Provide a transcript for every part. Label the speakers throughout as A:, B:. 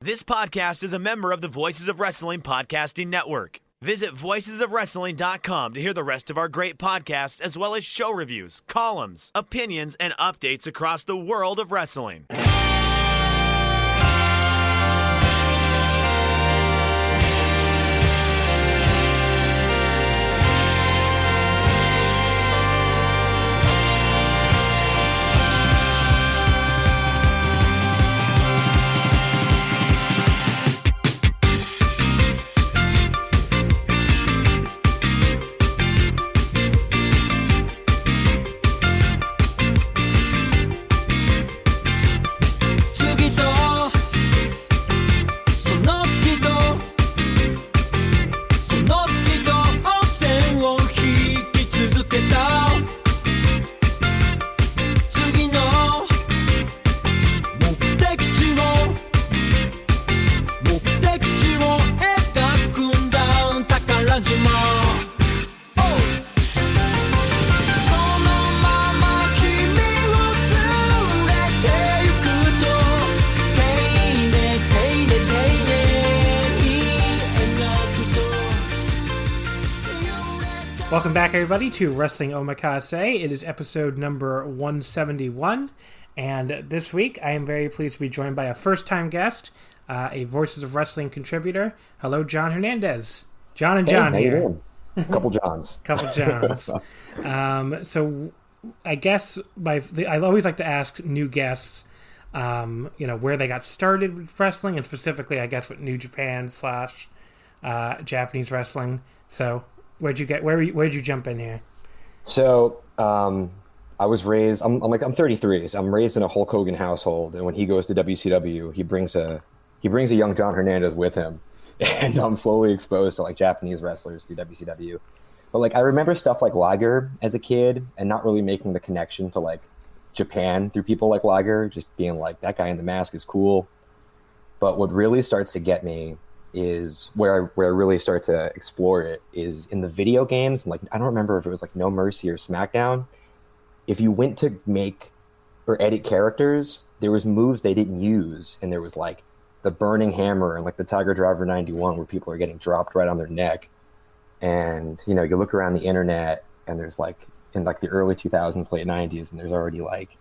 A: This podcast is a member of the Voices of Wrestling Podcasting Network. Visit voicesofwrestling.com to hear the rest of our great podcasts, as well as show reviews, columns, opinions, and updates across the world of wrestling.
B: Welcome back, everybody, to Wrestling Omakase. It is episode number 171, and this week I am very pleased to be joined by a first-time guest, a Voices of Wrestling contributor. Hello, Jon Hernandez. John and John here.
C: Couple Johns.
B: Couple Johns. So I guess I always like to ask new guests, where they got started with wrestling, and specifically, I guess, with New Japan / Japanese wrestling. So where'd you jump in here?
C: So I was raised. I'm 33. So I'm raised in a Hulk Hogan household, and when he goes to WCW, he brings a young Jon Hernandez with him, and I'm slowly exposed to like Japanese wrestlers through WCW. But like I remember stuff like Liger as a kid, and not really making the connection to like Japan through people like Liger, just being like, that guy in the mask is cool. But what really starts to get me is where I really start to explore it is in the video games. And like, I don't remember if it was like No Mercy or SmackDown. If you went to make or edit characters, there was moves they didn't use. And there was like the Burning Hammer and like the Tiger Driver 91 where people are getting dropped right on their neck. And, you look around the internet and there's like in like the early 2000s, late 90s, and there's already like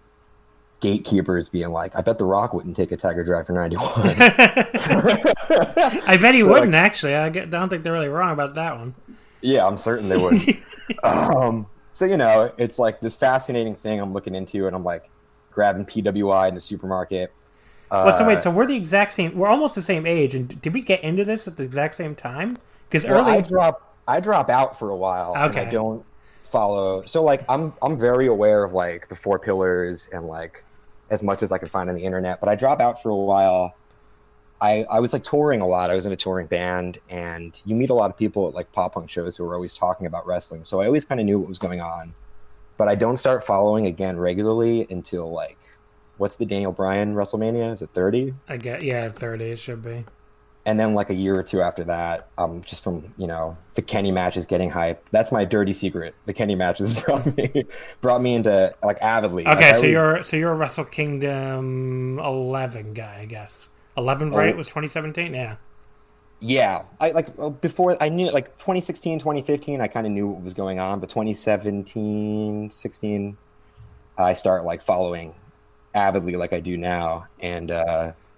C: gatekeepers being like, I bet The Rock wouldn't take a Tiger Driver 91.
B: I bet he wouldn't, like, actually. I don't think they're really wrong about that one.
C: Yeah, I'm certain they would. So, it's like this fascinating thing I'm looking into, and I'm like grabbing PWI in the supermarket.
B: So we're the exact same. We're almost the same age, and did we get into this at the exact same time? Because
C: I drop out for a while.
B: Okay.
C: And I don't follow. So like I'm very aware of like the four pillars and like as much as I can find on the internet, but I drop out for a while. I was like touring a lot. I was in a touring band, and you meet a lot of people at like pop punk shows who are always talking about wrestling. So I always kind of knew what was going on, but I don't start following again regularly until like, what's the Daniel Bryan WrestleMania? Is it 30?
B: 30 it should be.
C: And then like a year or two after that, just from, the Kenny matches getting hyped. That's my dirty secret. The Kenny matches brought me into like avidly.
B: Okay,
C: like,
B: you're a Wrestle Kingdom 11 guy, I guess. 11, right? Was 2017? Yeah.
C: Yeah. I like before I knew like 2016, 2015, I kind of knew what was going on, but 2017, 16, I start like following avidly like I do now. And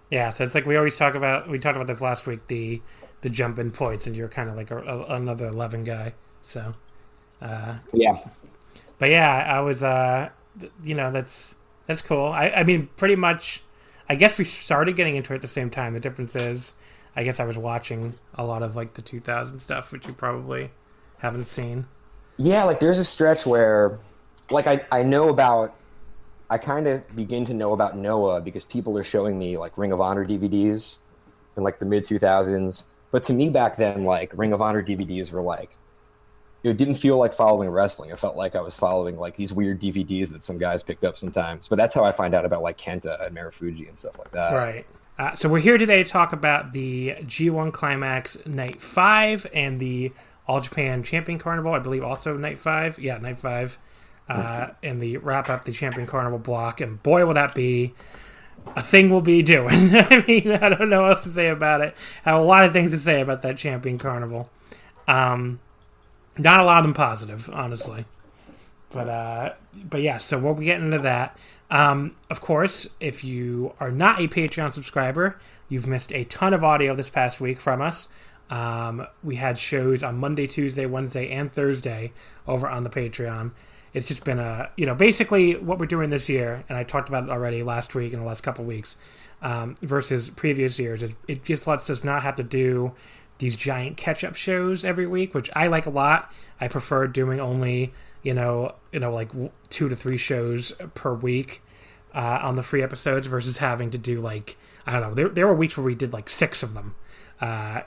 B: yeah, so it's like we talked about this last week, the jump in points, and you're kind of like another 11 guy. So
C: yeah.
B: But yeah, I was that's cool. I mean, pretty much, I guess we started getting into it at the same time. The difference is, I guess I was watching a lot of like the 2000 stuff, which you probably haven't seen.
C: Yeah, like there's a stretch where like I kind of begin to know about Noah because people are showing me like Ring of Honor DVDs in like the mid 2000s. But to me back then, like Ring of Honor DVDs were like, it didn't feel like following wrestling. It felt like I was following like these weird DVDs that some guys picked up sometimes. But that's how I find out about like Kenta and Marufuji and stuff like that.
B: Right. So we're here today to talk about the G1 Climax Night 5 and the All Japan Champion Carnival, I believe also Night 5. Yeah, Night 5. And the wrap up the Champion Carnival block. And boy, will that be a thing we'll be doing. I mean, I don't know what else to say about it. I have a lot of things to say about that Champion Carnival. Not a lot of them positive, honestly. But yeah, so we'll be getting into that. Of course, if you are not a Patreon subscriber, you've missed a ton of audio this past week from us. We had shows on Monday, Tuesday, Wednesday, and Thursday over on the Patreon. It's just been basically what we're doing this year, and I talked about it already last week and the last couple of weeks, versus previous years. It just lets us not have to do these giant catch-up shows every week, which I like a lot. I prefer doing only, like 2 to 3 shows per week on the free episodes versus having to do like, I don't know, there were weeks where we did like 6 of them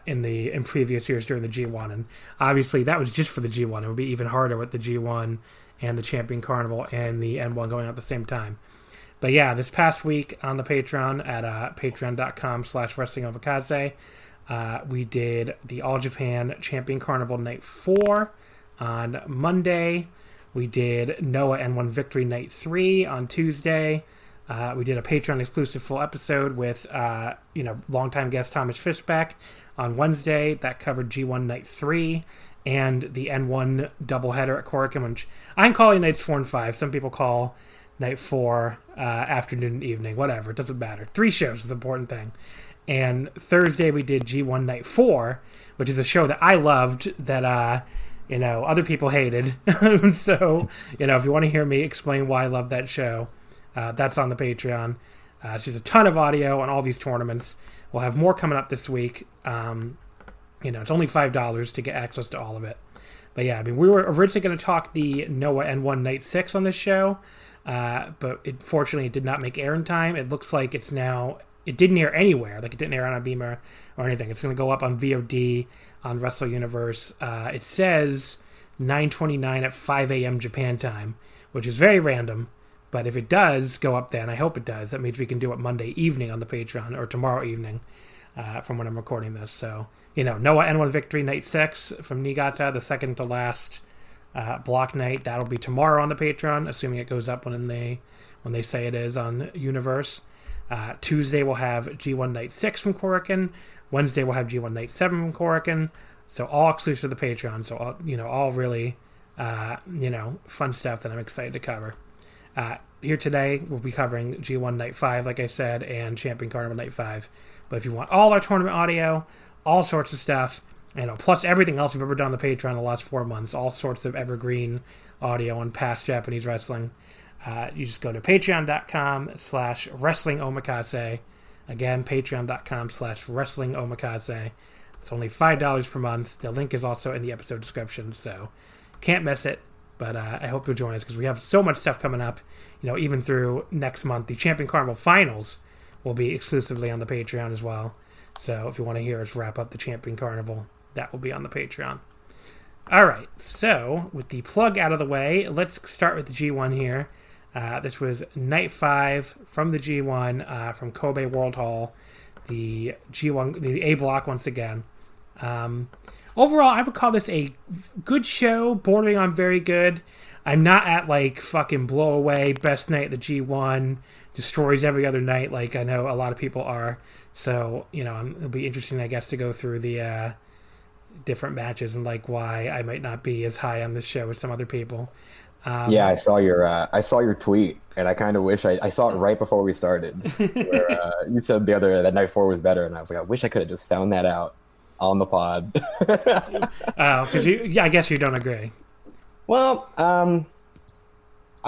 B: in previous years during the G1, and obviously that was just for the G1. It would be even harder with the G1 and the Champion Carnival and the N1 going out at the same time. But yeah, this past week on the Patreon at patreon.com/Wrestling Omakase, we did the All Japan Champion Carnival Night 4 on Monday. We did Noah N1 Victory Night 3 on Tuesday. We did a Patreon exclusive full episode with longtime guest Thomas Fishback on Wednesday. That covered G1 Night 3 and the N1 doubleheader at Korakuen, which I'm calling nights 4 and 5. Some people call night 4 afternoon and evening, whatever, it doesn't matter. 3 shows is the important thing. And Thursday we did G1 Night 4, which is a show that I loved that other people hated. So if you want to hear me explain why I love that show, that's on the Patreon. It's just a ton of audio on all these tournaments. We'll have more coming up this week. It's only $5 to get access to all of it. But yeah, I mean, we were originally going to talk the Noah N1 Night 6 on this show, but fortunately it did not make air in time. It looks like it didn't air anywhere. Like, it didn't air on a beamer or anything. It's going to go up on VOD on Wrestle Universe. It says 9:29 at 5 a.m. Japan time, which is very random. But if it does go up there, and I hope it does, that means we can do it Monday evening on the Patreon, or tomorrow evening from when I'm recording this. So, Noah N1 Victory Night 6 from Niigata, the second to last block night. That'll be tomorrow on the Patreon, assuming it goes up when they say it is on Universe. Tuesday we'll have G1 Night 6 from Korakuen. Wednesday we'll have G1 Night 7 from Korakuen. So all exclusive to the Patreon. So all really fun stuff that I'm excited to cover. Here today we'll be covering G1 Night 5, like I said, and Champion Carnival Night 5. But if you want all our tournament audio, all sorts of stuff, plus everything else we've ever done on the Patreon the last 4 months, all sorts of evergreen audio on past Japanese wrestling, you just go to patreon.com/Wrestling Omakase. Again, patreon.com/Wrestling Omakase. It's only $5 per month. The link is also in the episode description, so can't miss it. But I hope you'll join us because we have so much stuff coming up, even through next month. The Champion Carnival Finals will be exclusively on the Patreon as well. So if you want to hear us wrap up the Champion Carnival, that will be on the Patreon. All right, so with the plug out of the way, let's start with the G1 here. This was Night 5 from the G1 from Kobe World Hall, the G1, the A block once again. Overall, I would call this a good show, bordering on very good. I'm not at like fucking blow away, best night the G1, destroys every other night like I know a lot of people are. So, it'll be interesting, I guess, to go through the different matches and like why I might not be as high on this show as some other people.
C: Yeah, I saw your tweet, and I kind of wish I saw it right before we started, where you said that Night 4 was better, and I was like, I wish I could have just found that out on the pod.
B: Because I guess you don't agree.
C: Well, I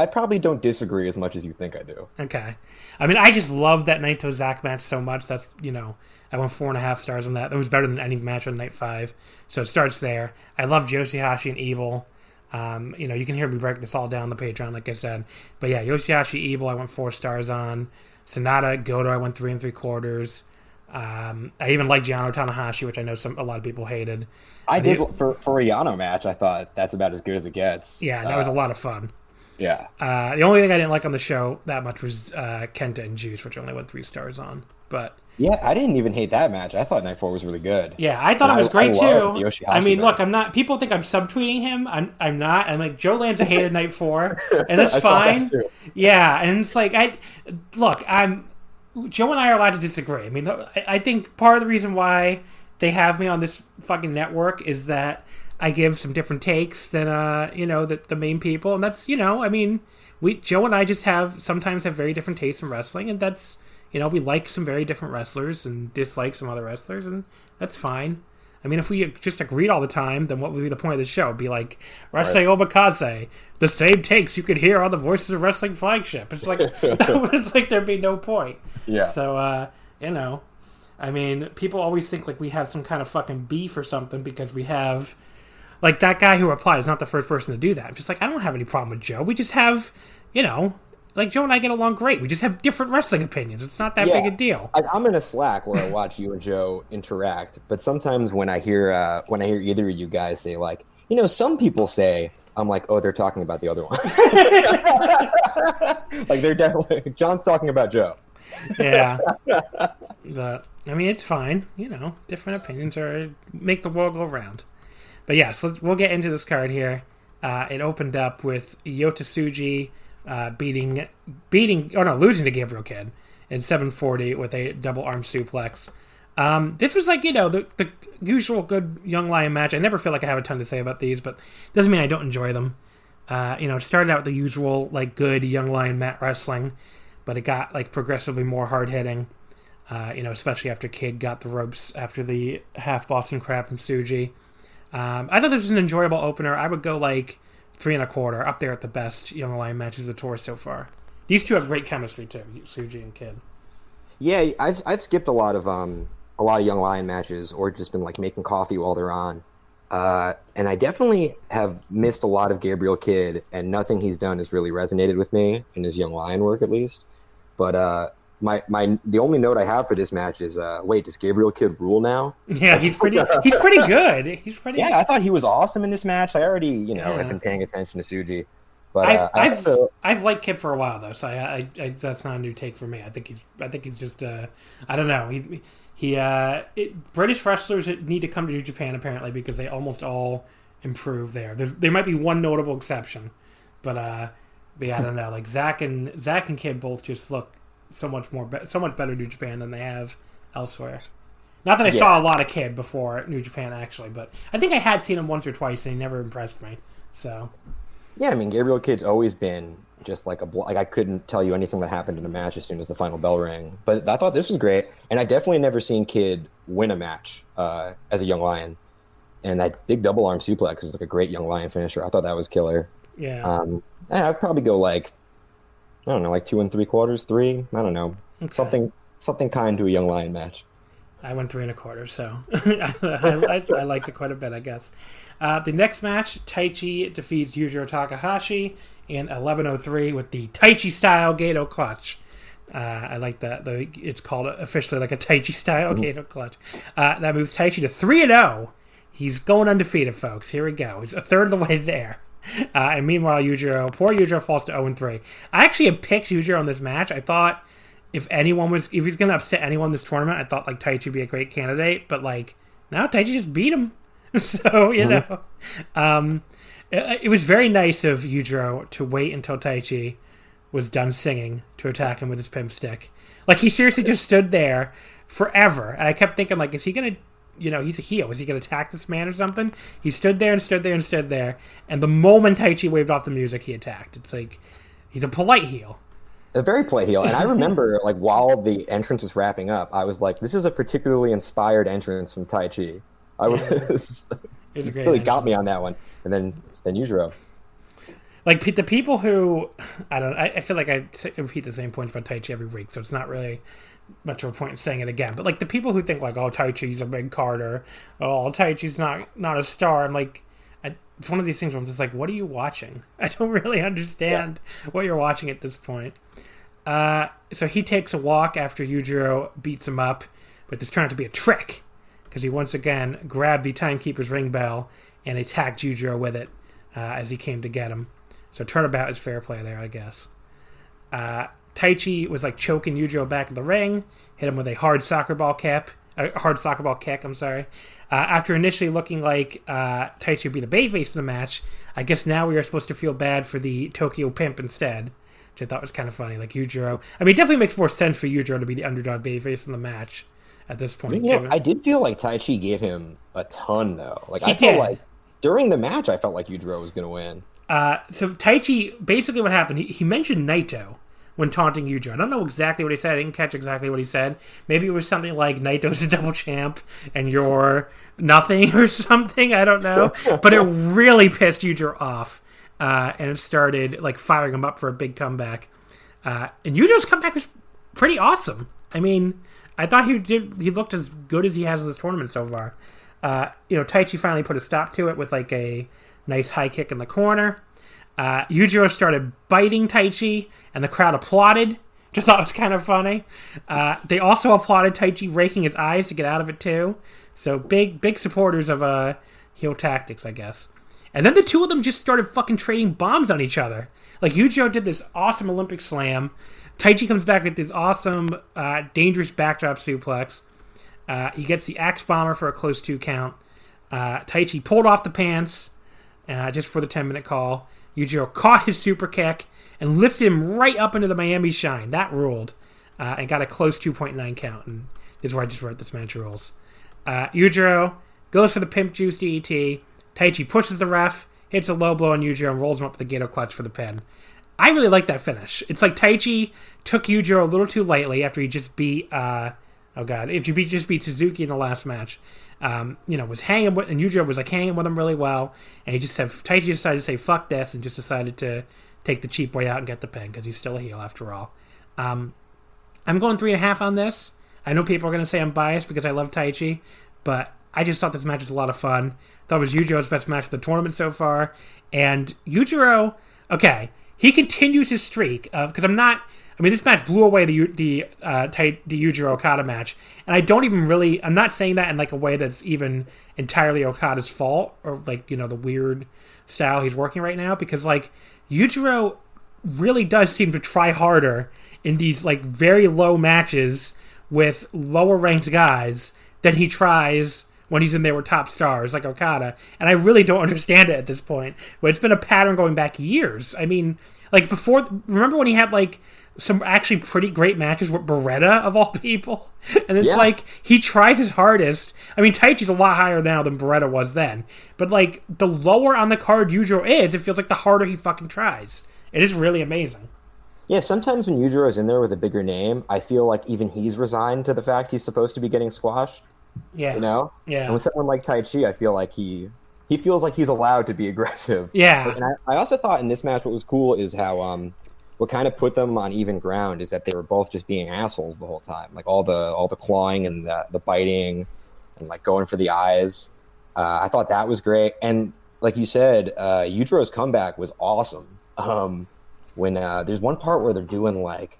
C: probably don't disagree as much as you think I do.
B: Okay. I mean, I just love that Naito Zack match so much. That's, I went 4.5 stars on that. That was better than any match on Night 5. So it starts there. I love Yoshihashi and Evil. You can hear me break this all down on the Patreon, like I said. But yeah, Yoshihashi, Evil, I went 4 stars on. Sonata, Goto, I went 3 3/4. I even like Gianno Tanahashi, which I know a lot of people hated.
C: I did for a Yano match. I thought that's about as good as it gets.
B: Yeah, that was a lot of fun.
C: Yeah.
B: The only thing I didn't like on the show that much was Kenta and Juice, which I only went 3 stars on. But
C: yeah, I didn't even hate that match. I thought Night 4 was really good.
B: Yeah, I thought it was great too. I mean,
C: match.
B: Look, I'm not. People think I'm subtweeting him. I'm not. I'm like, Joe Lanza hated Night 4, and that's fine.
C: Saw that too.
B: Yeah, and it's like Joe and I are allowed to disagree. I mean, I think part of the reason why they have me on this fucking network is that I give some different takes than, the main people. And that's, I mean, Joe and I just sometimes have very different tastes in wrestling. And that's, we like some very different wrestlers and dislike some other wrestlers. And that's fine. I mean, if we just agreed all the time, then what would be the point of the show? It'd be like, Wrestling Omakase, the same takes you could hear on the Voices of Wrestling flagship. It's like, it's like there'd be no point.
C: Yeah.
B: So, I mean, people always think like we have some kind of fucking beef or something because we have, like that guy who replied is not the first person to do that. I'm just like, I don't have any problem with Joe. We just have, like Joe and I get along great. We just have different wrestling opinions. It's not that big a deal.
C: I'm in a Slack where I watch you and Joe interact, but sometimes when I hear either of you guys say like, some people say, I'm like, oh, they're talking about the other one. Like they're definitely John's talking about Joe.
B: Yeah, but I mean, it's fine. Different opinions make the world go round. But yeah, so we'll get into this card here. It opened up with Yota Tsuji losing to Gabriel Kidd in 740 with a double arm suplex. This was like, the usual good Young Lion match. I never feel like I have a ton to say about these, but doesn't mean I don't enjoy them. It started out with the usual, like, good Young Lion mat wrestling, but it got, like, progressively more hard-hitting, especially after Kidd got the ropes after the half Boston Crab from Tsuji. I thought this was an enjoyable opener. I would go, like, 3 1/4, up there at the best Young Lion matches of the tour so far. These two have great chemistry, too, Tsuji and Kidd.
C: Yeah, I've skipped a lot of Young Lion matches or just been like making coffee while they're on. And I definitely have missed a lot of Gabriel Kidd, and nothing he's done has really resonated with me in his Young Lion work, at least. But the only note I have for this match is, wait, does Gabriel Kidd rule now?
B: Yeah, he's pretty good.
C: I thought he was awesome in this match. I already, have been paying attention to Tsuji. But
B: I've liked Kidd for a while though, so I that's not a new take for me. I think he's just I don't know. British wrestlers need to come to New Japan apparently because they almost all improve there. There might be one notable exception, but I don't know. Like Zach and Kidd both just look so much better in New Japan than they have elsewhere. Not that I saw a lot of Kidd before New Japan actually, but I think I had seen him once or twice and he never impressed me. So.
C: Yeah, I mean, Gabriel Kidd's always been just like I couldn't tell you anything that happened in a match as soon as the final bell rang. But I thought this was great, and I definitely never seen Kidd win a match as a Young Lion. And that big double arm suplex is like a great Young Lion finisher. I thought that was killer.
B: Yeah.
C: I'd probably go like 2 3/4, 3. I don't know, okay. something kind to a Young Lion match.
B: I went 3 1/4, so I liked it quite a bit, I guess. The next match, Taichi defeats Yujiro Takahashi in 11:03 with the Taichi style Gato clutch. I like that. It's called officially like a Taichi style Gato clutch. That moves Taichi to 3-0. He's going undefeated, folks. Here we go. He's a third of the way there. And meanwhile, poor Yujiro falls to 0-3. I actually had picked Yujiro in this match. I thought if he's going to upset anyone in this tournament, I thought like Taichi would be a great candidate. But like now, Taichi just beat him. So, it was very nice of Yujiro to wait until Taichi was done singing to attack him with his pimp stick. Like, he seriously just stood there forever. And I kept thinking, like, is he going to, he's a heel. Is he going to attack this man or something? He stood there and stood there and stood there. And the moment Taichi waved off the music, he attacked. It's like, he's a polite heel.
C: A very polite heel. And I remember, like, while the entrance was wrapping up, I was like, this is a particularly inspired entrance from Taichi. It really got me on that one, and then Yujiro.
B: Like the people who I feel like I repeat the same points about Taichi every week, so it's not really much of a point in saying it again. But like the people who think like, oh, Taichi's a big Carter, oh, Taichi's not a star. I'm like, it's one of these things where I'm just like, what are you watching? I don't really understand what you're watching at this point. So he takes a walk after Yujiro beats him up, but this turned out to be a trick. Because he once again grabbed the timekeeper's ring bell and attacked Yujiro with it as he came to get him. So turnabout is fair play there, I guess. Taichi was like choking Yujiro back in the ring, hit him with a hard soccer ball kick. After initially looking like Taichi would be the babyface of the match, I guess now we are supposed to feel bad for the Tokyo Pimp instead. which I thought was kind of funny. Like Yujiro, I mean, it definitely makes more sense for Yujiro to be the underdog babyface in the match at this point.
C: I did feel like Taichi gave him a ton though. Like
B: He
C: I felt
B: did.
C: like during the match, I felt like Yujiro was going to win.
B: So Taichi, basically what happened, he mentioned Naito when taunting Yujiro. I don't know exactly what he said. I didn't catch exactly what he said. Maybe it was something like Naito's a double champ and you're nothing or something. I don't know. But it really pissed Yujiro off. And it started like firing him up for a big comeback. And Yujiro's comeback was pretty awesome. I mean, I thought he looked as good as he has in this tournament so far. Taichi finally put a stop to it with like a nice high kick in the corner. Yujiro started biting Taichi, and the crowd applauded. Just thought it was kind of funny. They also applauded Taichi raking his eyes to get out of it too. So big supporters of heel tactics, I guess. And then the two of them just started fucking trading bombs on each other. Like Yujiro did this awesome Olympic slam. Taichi comes back with this awesome, dangerous backdrop suplex. He gets the axe bomber for a close 2 count. Taichi pulled off the pants just for the 10-minute call. Yujiro caught his super kick and lifted him right up into the Miami Shine. That ruled. And got a close 2.9 count. And this is where I just wrote this match rules. Yujiro goes for the pimp juice DET. Taichi pushes the ref, hits a low blow on Yujiro, and rolls him up with the Gato clutch for the pin. I really like that finish. It's like Taichi took Yujiro a little too lightly after he just beat... if you just beat Suzuki in the last match. Was hanging with... And Yujiro was like hanging with him really well. And he just said... Taichi decided to say, fuck this, and just decided to take the cheap way out and get the pin, because he's still a heel after all. I'm going 3.5 on this. I know people are going to say I'm biased because I love Taichi, but I just thought this match was a lot of fun. Thought it was Yujiro's best match of the tournament so far. And Yujiro, okay, he continues his streak of... Because this match blew away the Yujiro Okada match, and I don't even really... I'm not saying that in like a way that's even entirely Okada's fault, or like, the weird style he's working right now, because like Yujiro really does seem to try harder in these like very low matches with lower ranked guys than he tries when he's in there with top stars like Okada, and I really don't understand it at this point. But it's been a pattern going back years. I mean, like before, remember when he had like some actually pretty great matches with Beretta of all people? And it's like, he tried his hardest. I mean, Taichi's a lot higher now than Beretta was then. But like, the lower on the card Yujiro is, it feels like the harder he fucking tries. It is really amazing.
C: Yeah, sometimes when Yujiro's in there with a bigger name, I feel like even he's resigned to the fact he's supposed to be getting squashed.
B: Yeah.
C: Yeah. And with someone like Taichi, I feel like he feels like he's allowed to be aggressive.
B: Yeah.
C: And I also thought in this match what was cool is how what kind of put them on even ground is that they were both just being assholes the whole time. Like all the clawing and the biting and like going for the eyes. I thought that was great. And like you said, Yujiro's comeback was awesome. When there's one part where they're doing like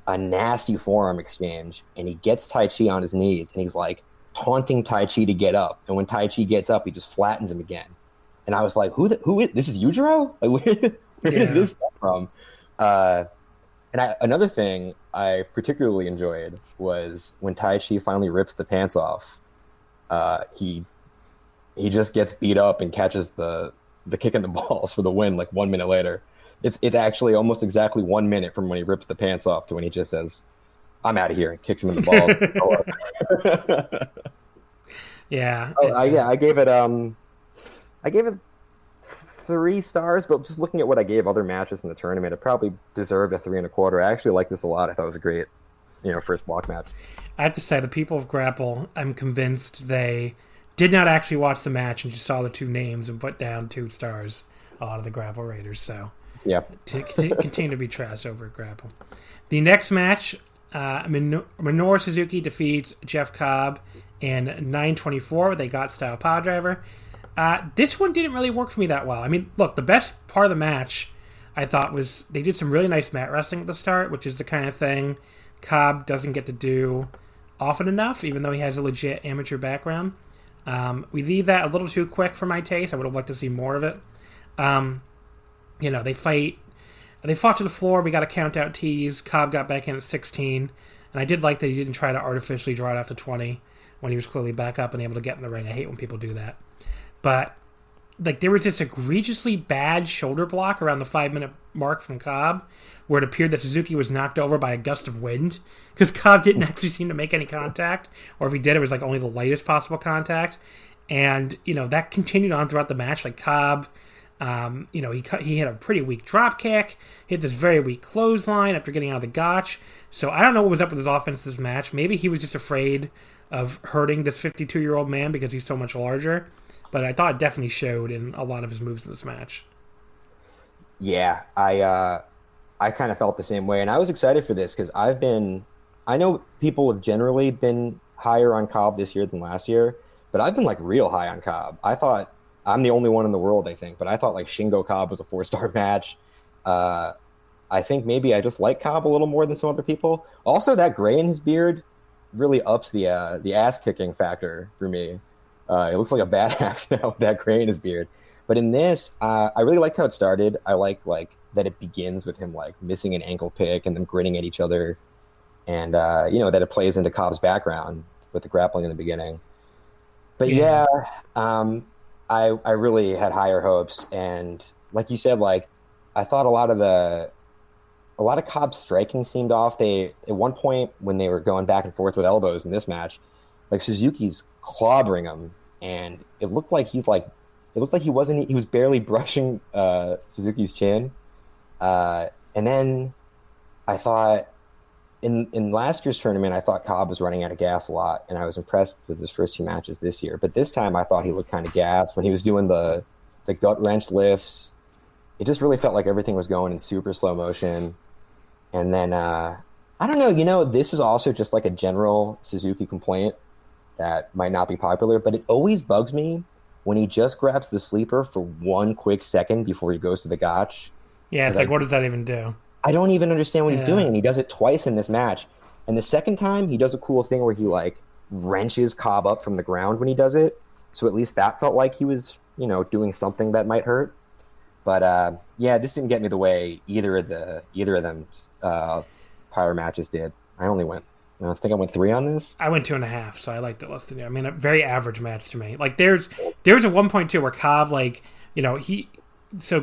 C: a nasty forearm exchange and he gets Taichi on his knees and he's like taunting Taichi to get up. And when Taichi gets up, he just flattens him again. And I was like, who is this? Is Yujiro? Like, where did this come from? Another thing I particularly enjoyed was when Taichi finally rips the pants off. He just gets beat up and catches the kick in the balls for the win like 1 minute later. It's actually almost exactly 1 minute from when he rips the pants off to when he just says, "I'm out of here," and kicks him in the balls.
B: Yeah.
C: I gave it 3 stars, but just looking at what I gave other matches in the tournament, it probably deserved a 3.25. I actually like this a lot. I thought it was a great, first block match.
B: I have to say, the people of Grapple, I'm convinced they did not actually watch the match and just saw the 2 names and put down 2 stars. A lot of the Grapple Raiders, so
C: yeah,
B: continue to be trash over at Grapple. The next match, Minoru Suzuki defeats Jeff Cobb in 9:24. They got style power driver. This one didn't really work for me that well. I mean, look, the best part of the match, I thought, was they did some really nice mat wrestling at the start, which is the kind of thing Cobb doesn't get to do often enough, even though he has a legit amateur background. We leave that a little too quick for my taste. I would have liked to see more of it. They fought to the floor. We got a count out tease. Cobb got back in at 16, and I did like that he didn't try to artificially draw it out to 20 when he was clearly back up and able to get in the ring. I hate when people do that. But like there was this egregiously bad shoulder block around the 5-minute mark from Cobb, where it appeared that Suzuki was knocked over by a gust of wind because Cobb didn't actually seem to make any contact, or if he did, it was like only the lightest possible contact. And that continued on throughout the match. Like Cobb, he had a pretty weak drop kick, hit this very weak clothesline after getting out of the gotch. So I don't know what was up with his offense this match. Maybe he was just afraid of hurting this 52-year-old man because he's so much larger. But I thought it definitely showed in a lot of his moves in this match.
C: Yeah, I kind of felt the same way, and I was excited for this because I know people have generally been higher on Cobb this year than last year, but I've been like real high on Cobb. I thought I'm the only one in the world, I think, but I thought like Shingo Cobb was a 4-star match. I think maybe I just like Cobb a little more than some other people. Also, that gray in his beard really ups the ass kicking factor for me. It looks like a badass now with that gray in his beard. But in this, I really liked how it started. I like that it begins with him like missing an ankle pick and them grinning at each other, and that it plays into Cobb's background with the grappling in the beginning. But I really had higher hopes, and like you said, like I thought a lot of Cobb's striking seemed off. At one point when they were going back and forth with elbows in this match, like Suzuki's clobbering him, and it looked like he was barely brushing Suzuki's chin. And then I thought in last year's tournament, I thought Cobb was running out of gas a lot, and I was impressed with his first 2 matches this year. But this time I thought he looked kind of gassed when he was doing the gut wrench lifts. It just really felt like everything was going in super slow motion. And then, I don't know, this is also just like a general Suzuki complaint that might not be popular, but it always bugs me when he just grabs the sleeper for 1 quick second before he goes to the gotch.
B: Yeah, it's like, what does that even do?
C: I don't even understand what he's doing, and he does it twice in this match. And the second time, he does a cool thing where he, like, wrenches Cobb up from the ground when he does it. So at least that felt like he was, doing something that might hurt. But, this didn't get me the way either of them prior matches did. I think I went 3 on this.
B: I went 2.5, so I liked it less than you. I mean, a very average match to me. Like, there's a 1.2 where Cobb, like,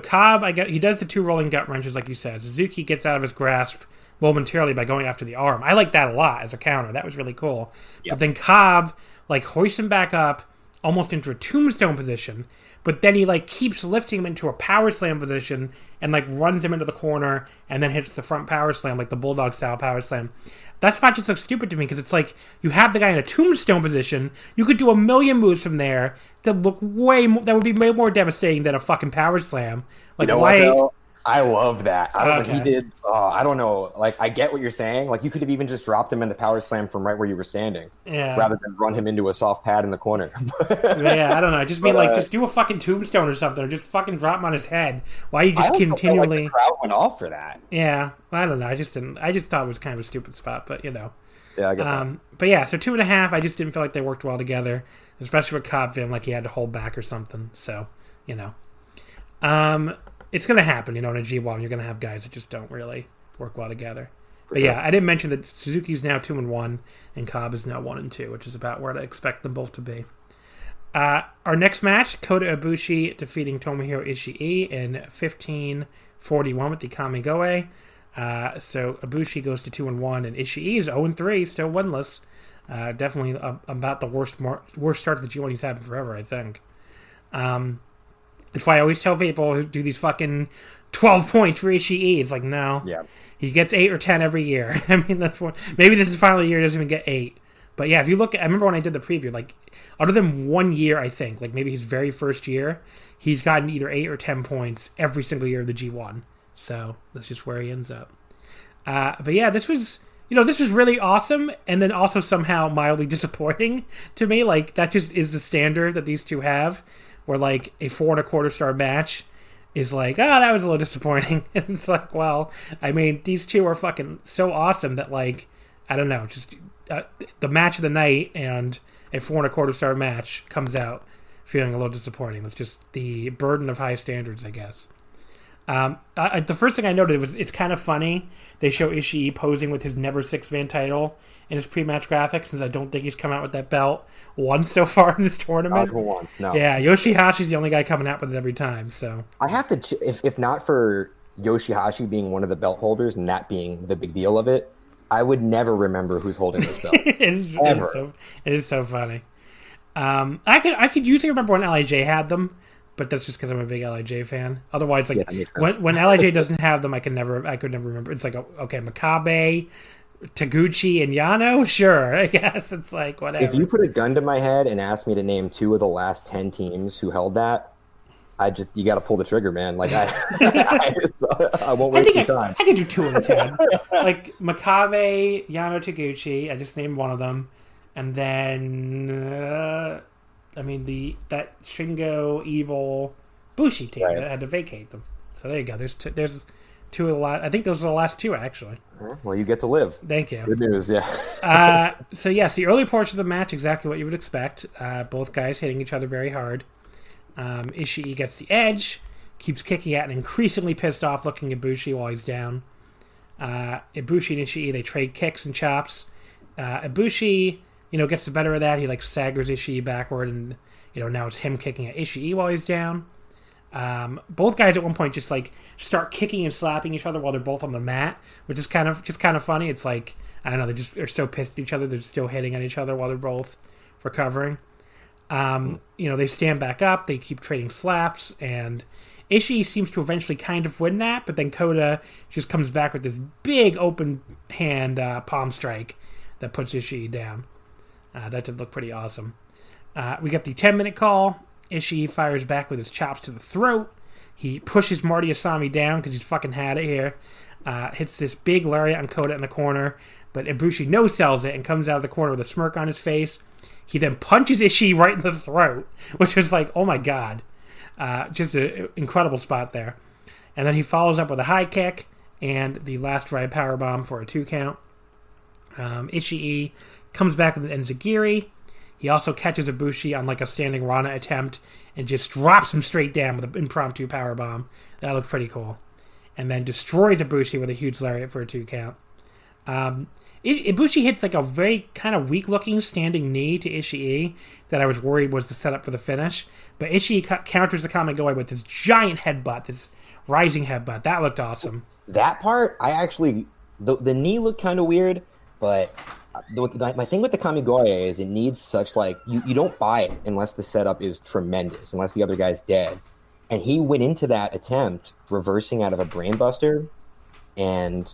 B: Cobb, he does the 2 rolling gut wrenches, like you said. Suzuki gets out of his grasp momentarily by going after the arm. I like that a lot as a counter. That was really cool. Yep. But then Cobb, like, hoists him back up almost into a tombstone position, but then he, like, keeps lifting him into a power slam position and, like, runs him into the corner and then hits the front power slam, like the Bulldog-style power slam. That spot just looks stupid to me because it's like you have the guy in a tombstone position. You could do a million moves from there that look that would be way more devastating than a fucking power slam. Like, why?
C: I love that. He did. I don't know. Like, I get what you're saying. Like, you could have even just dropped him in the power slam from right where you were standing, rather than run him into a soft pad in the corner.
B: I don't know. I just mean just do a fucking tombstone or something, or just fucking drop him on his head. Why you just continually?
C: The crowd went off for that.
B: Yeah, I don't know. I just didn't. I just thought it was kind of a stupid spot, but
C: Yeah, I get that.
B: But yeah, so 2.5. I just didn't feel like they worked well together, especially with Cobb feeling like he had to hold back or something. So it's going to happen, in a G1. You're going to have guys that just don't really work well together. But yeah, I didn't mention that Suzuki's now 2-1, and Cobb is now 1-2, which is about where I expect them both to be. Our next match, Kota Ibushi defeating Tomohiro Ishii in 15:41 with the Kamigoe. So Ibushi goes to 2-1, and Ishii is 0-3, still winless. Definitely about the worst start to the G1 he's had in forever, I think. That's why I always tell people who do these fucking 12 points for Ishii. It's like, no.
C: Yeah.
B: He gets 8 or 10 every year. I mean, that's what. Maybe this is finally the year he doesn't even get 8. But yeah, if you look, I remember when I did the preview, like, other than 1 year, I think, like maybe his very first year, he's gotten either 8 or 10 points every single year of the G1. So that's just where he ends up. But yeah, this was really awesome, and then also somehow mildly disappointing to me. Like, that just is the standard that these two have. Where, like, a 4.25 star match is like, that was a little disappointing. And it's like, well, I mean, these two are fucking so awesome that, like, I don't know, just the match of the night and a 4.25 star match comes out feeling a little disappointing. It's just the burden of high standards, I guess. The first thing I noted was it's kind of funny. They show Ishii posing with his never six-man title in his pre-match graphics, since I don't think he's come out with that belt once so far in this tournament.
C: Not once, no.
B: Yeah, Yoshihashi's the only guy coming out with it every time. So
C: I have to, if not for Yoshihashi being one of the belt holders and that being the big deal of it, I would never remember who's holding this belt.
B: It is so funny. I could usually remember when LIJ had them, but that's just because I'm a big LIJ fan. Otherwise, like when LIJ doesn't have them, I could never remember. It's like okay, Makabe, Taguchi, and Yano. Sure, I guess it's like whatever.
C: If you put a gun to my head and asked me to name 2 of the last 10 teams who held that, you got to pull the trigger, man. Like I won't waste your time.
B: I could do 2 of the 10. Like Makabe, Yano, Taguchi. I just named one of them, and then. That Shingo Evil Bushi team that had to vacate them. So there you go. There's 2 of the last. I think those are the last 2 actually.
C: Well, you get to live.
B: Thank you.
C: Good news, yeah.
B: So yes, the early portion of the match, exactly what you would expect. Both guys hitting each other very hard. Ishii gets the edge, keeps kicking at an increasingly pissed off looking Ibushi while he's down. Ibushi and Ishii, they trade kicks and chops. Ibushi, gets the better of that. He staggers Ishii backward, and now it's him kicking at Ishii while he's down. Both guys at one point just start kicking and slapping each other while they're both on the mat, which is kind of funny. It's like, I don't know, they're so pissed at each other, they're still hitting at each other while they're both recovering. They stand back up, they keep trading slaps, and Ishii seems to eventually kind of win that, but then Kota just comes back with this big open hand palm strike that puts Ishii down. That did look pretty awesome. We got the 10-minute call. Ishii fires back with his chops to the throat. He pushes Marty Asami down because he's fucking had it here. Hits this big lariat on Kota in the corner, but Ibushi no-sells it and comes out of the corner with a smirk on his face. He then punches Ishii right in the throat, which is like, oh my god. Just an incredible spot there. And then he follows up with a high kick and the last ride powerbomb for a 2 count. Ishii comes back with an enzigiri. He also catches Ibushi on a standing Rana attempt and just drops him straight down with an impromptu powerbomb. That looked pretty cool. And then destroys Ibushi with a huge lariat for a 2 count. Ibushi hits a very kind of weak-looking standing knee to Ishii that I was worried was the setup for the finish. But Ishii counters the Kamigoye with this giant headbutt, this rising headbutt. That looked awesome.
C: That part, I actually... The knee looked kind of weird, but... my thing with the Kamigoye is it needs such you don't buy it unless the setup is tremendous, unless the other guy's dead. And he went into that attempt reversing out of a brainbuster, and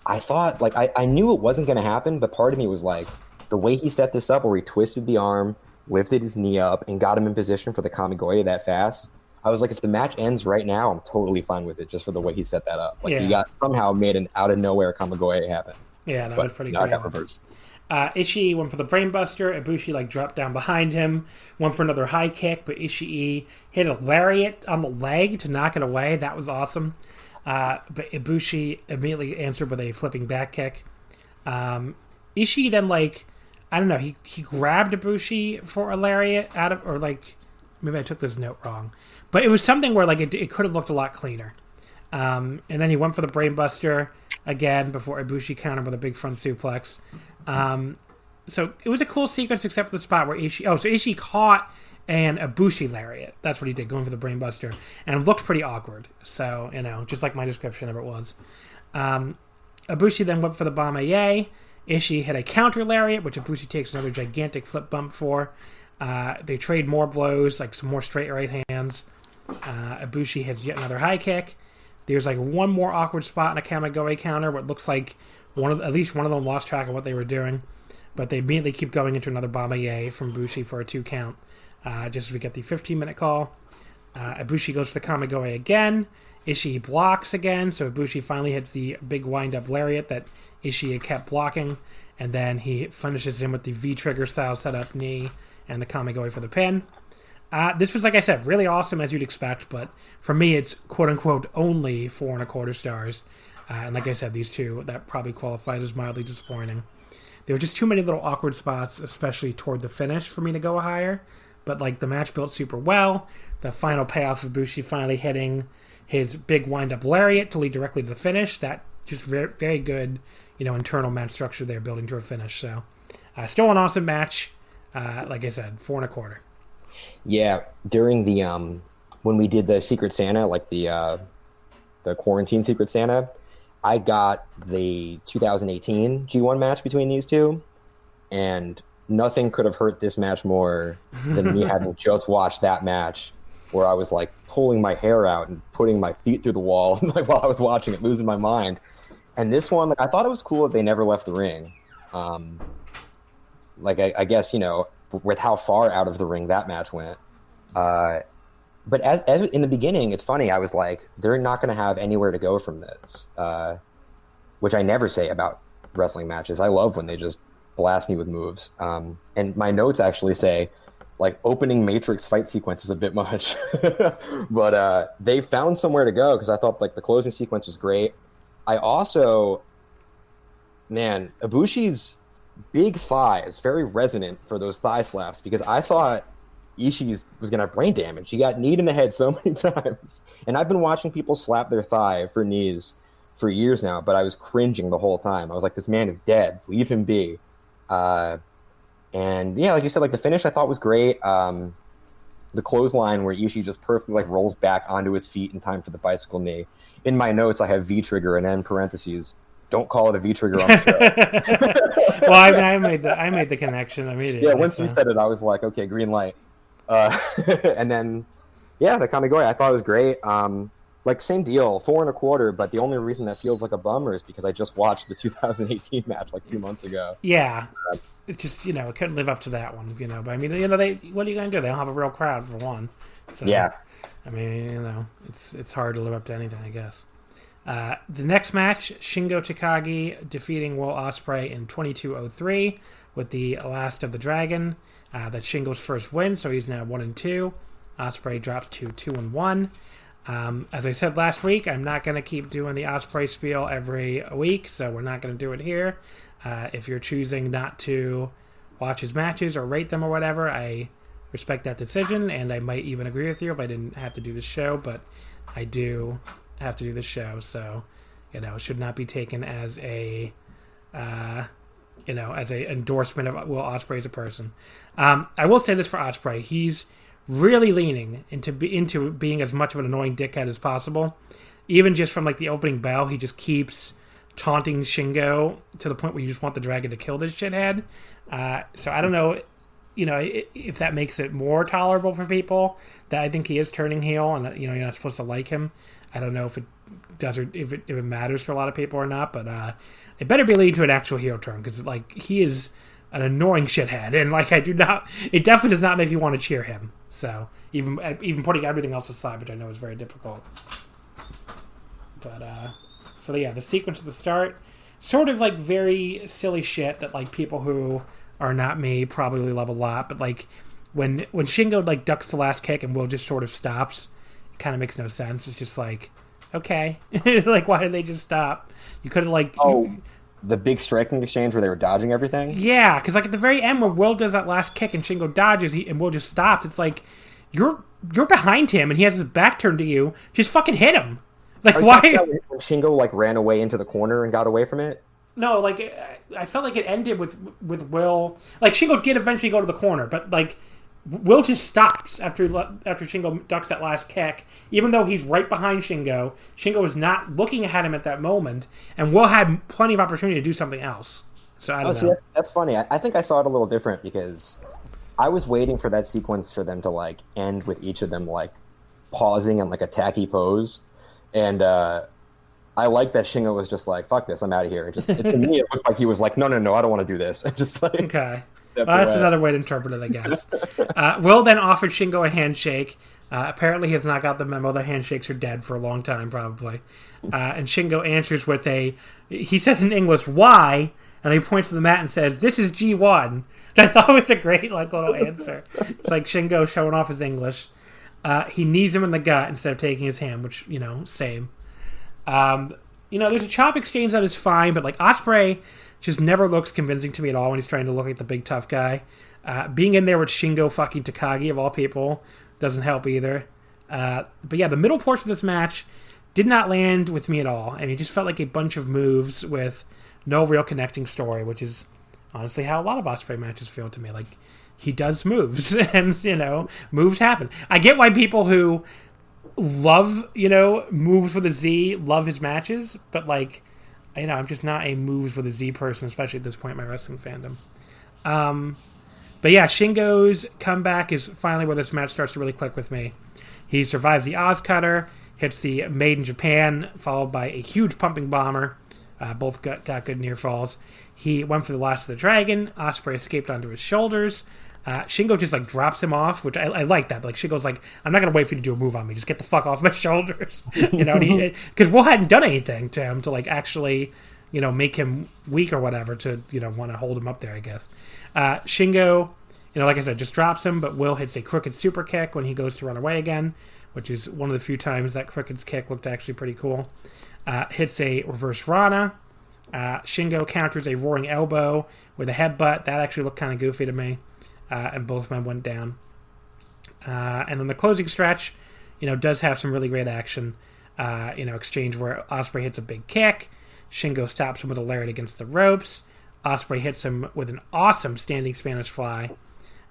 C: I thought I knew it wasn't going to happen, but part of me was the way he set this up, where he twisted the arm, lifted his knee up, and got him in position for the Kamigoye that fast. I was like, if the match ends right now, I'm totally fine with it, just for the way he set that up. He got somehow made an out of nowhere Kamigoye happen.
B: Yeah, that was pretty cool.
C: I got reversed.
B: Ishii went for the brainbuster. Ibushi dropped down behind him, went for another high kick, but Ishii hit a lariat on the leg to knock it away. That was awesome. But Ibushi immediately answered with a flipping back kick. Ishii then I don't know, he grabbed Ibushi for a lariat maybe I took this note wrong, but it was something where it could have looked a lot cleaner. And then he went for the brainbuster again before Ibushi countered with a big front suplex. So it was a cool sequence except for the spot where Ishii caught an Ibushi lariat. That's what he did, going for the brainbuster, and it looked pretty awkward. So, just like my description of it was. Ibushi then went for the Bama-Ye. Ishii hit a counter lariat, which Ibushi takes another gigantic flip bump for. They trade more blows, some more straight right hands. Ibushi hits yet another high kick. There's one more awkward spot in a Kamigoye counter where it looks like at least one of them lost track of what they were doing, but they immediately keep going into another Bama-Ye from Ibushi for a 2 count. Just as we get the 15-minute call. Ibushi goes for the Kamigoye again. Ishii blocks again, so Ibushi finally hits the big wind-up lariat that Ishii had kept blocking, and then he finishes him with the V-trigger style setup knee and the Kamigoye for the pin. This was, like I said, really awesome as you'd expect, but for me it's quote-unquote only 4.25 stars. And like I said, these 2, that probably qualifies as mildly disappointing. There were just too many little awkward spots, especially toward the finish, for me to go higher. But the match built super well. The final payoff of Ibushi finally hitting his big wind-up lariat to lead directly to the finish. That just very, very good, internal match structure there, building to a finish. So, still an awesome match. Like I said, 4.25.
C: Yeah, during the when we did the Secret Santa, like the quarantine Secret Santa, I got the 2018 G1 match between these two, and nothing could have hurt this match more than me having just watched that match, where I was like pulling my hair out and putting my feet through the wall like while I was watching it, losing my mind. And this one, like, I thought it was cool that they never left the ring. I guess, with how far out of the ring that match went. But as in the beginning, it's funny. I was like, they're not going to have anywhere to go from this, which I never say about wrestling matches. I love when they just blast me with moves. And my notes actually say, like, opening Matrix fight sequence is a bit much. But they found somewhere to go, because I thought, like, the closing sequence was great. I also, Ibushi's big thigh is very resonant for those thigh slaps, because I thought Ishii was going to have brain damage. He got kneed in the head so many times. And I've been watching people slap their thigh for knees for years now, but I was cringing the whole time. I was like, this man is dead. Leave him be. And yeah, like you said, like, the finish I thought was great. The clothesline where Ishii just perfectly, like, rolls back onto his feet in time for the bicycle knee. In my notes, I have V-trigger and then parentheses, don't call it a V-trigger on the show.
B: Well, I made the connection immediately.
C: Yeah, once you said it, I was like, okay, green light. And then, yeah, the Kamigoi, I thought it was great. Like, same deal, 4.25, but the only reason that feels like a bummer is because I just watched the 2018 match like 2 months ago.
B: Yeah. It's just, it couldn't live up to that one, but I mean, what are you going to do? They don't have a real crowd, for one. So,
C: yeah.
B: I mean, it's hard to live up to anything, I guess. The next match, Shingo Takagi defeating Will Ospreay in 22:03 with the Last of the Dragon. That's Shingo's first win, so he's now 1-2. Ospreay drops to 2-1. As I said last week, I'm not going to keep doing the Ospreay spiel every week, so we're not going to do it here. If you're choosing not to watch his matches or rate them or whatever, I respect that decision, and I might even agree with you if I didn't have to do this show, but I do have to do this show, so it should not be taken as a as a endorsement of Will Ospreay as a person. I will say this for Ospreay: he's really leaning into being as much of an annoying dickhead as possible. Even just from, like, the opening bell, he just keeps taunting Shingo to the point where you just want the dragon to kill this shithead. So I don't know, if that makes it more tolerable for people, that I think he is turning heel, and you're not supposed to like him. I don't know if it does, or if it matters for a lot of people or not, but it better be leading to an actual heel turn, because, like, he is an annoying shithead, and, like, it definitely does not make you want to cheer him. So even putting everything else aside, which I know is very difficult. But so yeah, the sequence at the start, sort of like very silly shit that, like, people who are not me probably love a lot. But, like, when Shingo, like, ducks the last kick and Will just sort of stops, it kind of makes no sense. It's just like, okay, like, why did they just stop? You could have, like,
C: the big striking exchange where they were dodging everything.
B: Yeah, because, like, at the very end where Will does that last kick and Shingo dodges, and Will just stops. It's like, you're behind him and he has his back turned to you. Just fucking hit him. Like, why?
C: When Shingo, like, ran away into the corner and got away from it?
B: No, like, I felt like it ended with Will. Like, Shingo did eventually go to the corner, but, like, Will just stops after Shingo ducks that last kick, even though he's right behind Shingo. Shingo is not looking at him at that moment, and Will had plenty of opportunity to do something else. So I don't know.
C: See, that's funny. I think I saw it a little different, because I was waiting for that sequence for them to, like, end with each of them, like, pausing in, like, a tacky pose. And I like that Shingo was just like, fuck this, I'm out of here. To me, it looked like he was like, no, I don't want to do this. Just like,
B: okay. Well, that's another way to interpret it, I guess. Will then offered Shingo a handshake. Apparently he has not got the memo. The handshakes are dead for a long time, probably. And Shingo answers with he says in English, why? And he points to the mat and says, this is G1. I thought it was a great, like, little answer. It's like Shingo showing off his English. He knees him in the gut instead of taking his hand, which, same. There's a chop exchange that is fine, but, like, Ospreay just never looks convincing to me at all when he's trying to look like the big tough guy. Being in there with Shingo fucking Takagi, of all people, doesn't help either. But yeah, the middle portion of this match did not land with me at all. I mean, it just felt like a bunch of moves with no real connecting story, which is honestly how a lot of Ospreay matches feel to me. Like, he does moves, and, moves happen. I get why people who love, moves with a Z love his matches, but, like, I'm just not a moves with a Z person, especially at this point in my wrestling fandom. But yeah, Shingo's comeback is finally where this match starts to really click with me. He survives the Oz Cutter, hits the Made in Japan, followed by a huge pumping bomber. Both got good near falls. He went for the Last of the Dragon. Ospreay escaped onto his shoulders. Shingo just drops him off, which I like that. Like, Shingo's like, I'm not gonna wait for you to do a move on me. Just get the fuck off my shoulders, because Will hadn't done anything to him to actually, make him weak or whatever to want to hold him up there. I guess Shingo, like I said, just drops him, but Will hits a crooked super kick when he goes to run away again, which is one of the few times that crooked kick looked actually pretty cool. Hits a reverse Rana. Shingo counters a roaring elbow with a headbutt. That actually looked kind of goofy to me. And both of them went down. And then the closing stretch, does have some really great action. Exchange where Ospreay hits a big kick. Shingo stops him with a lariat against the ropes. Ospreay hits him with an awesome standing Spanish fly.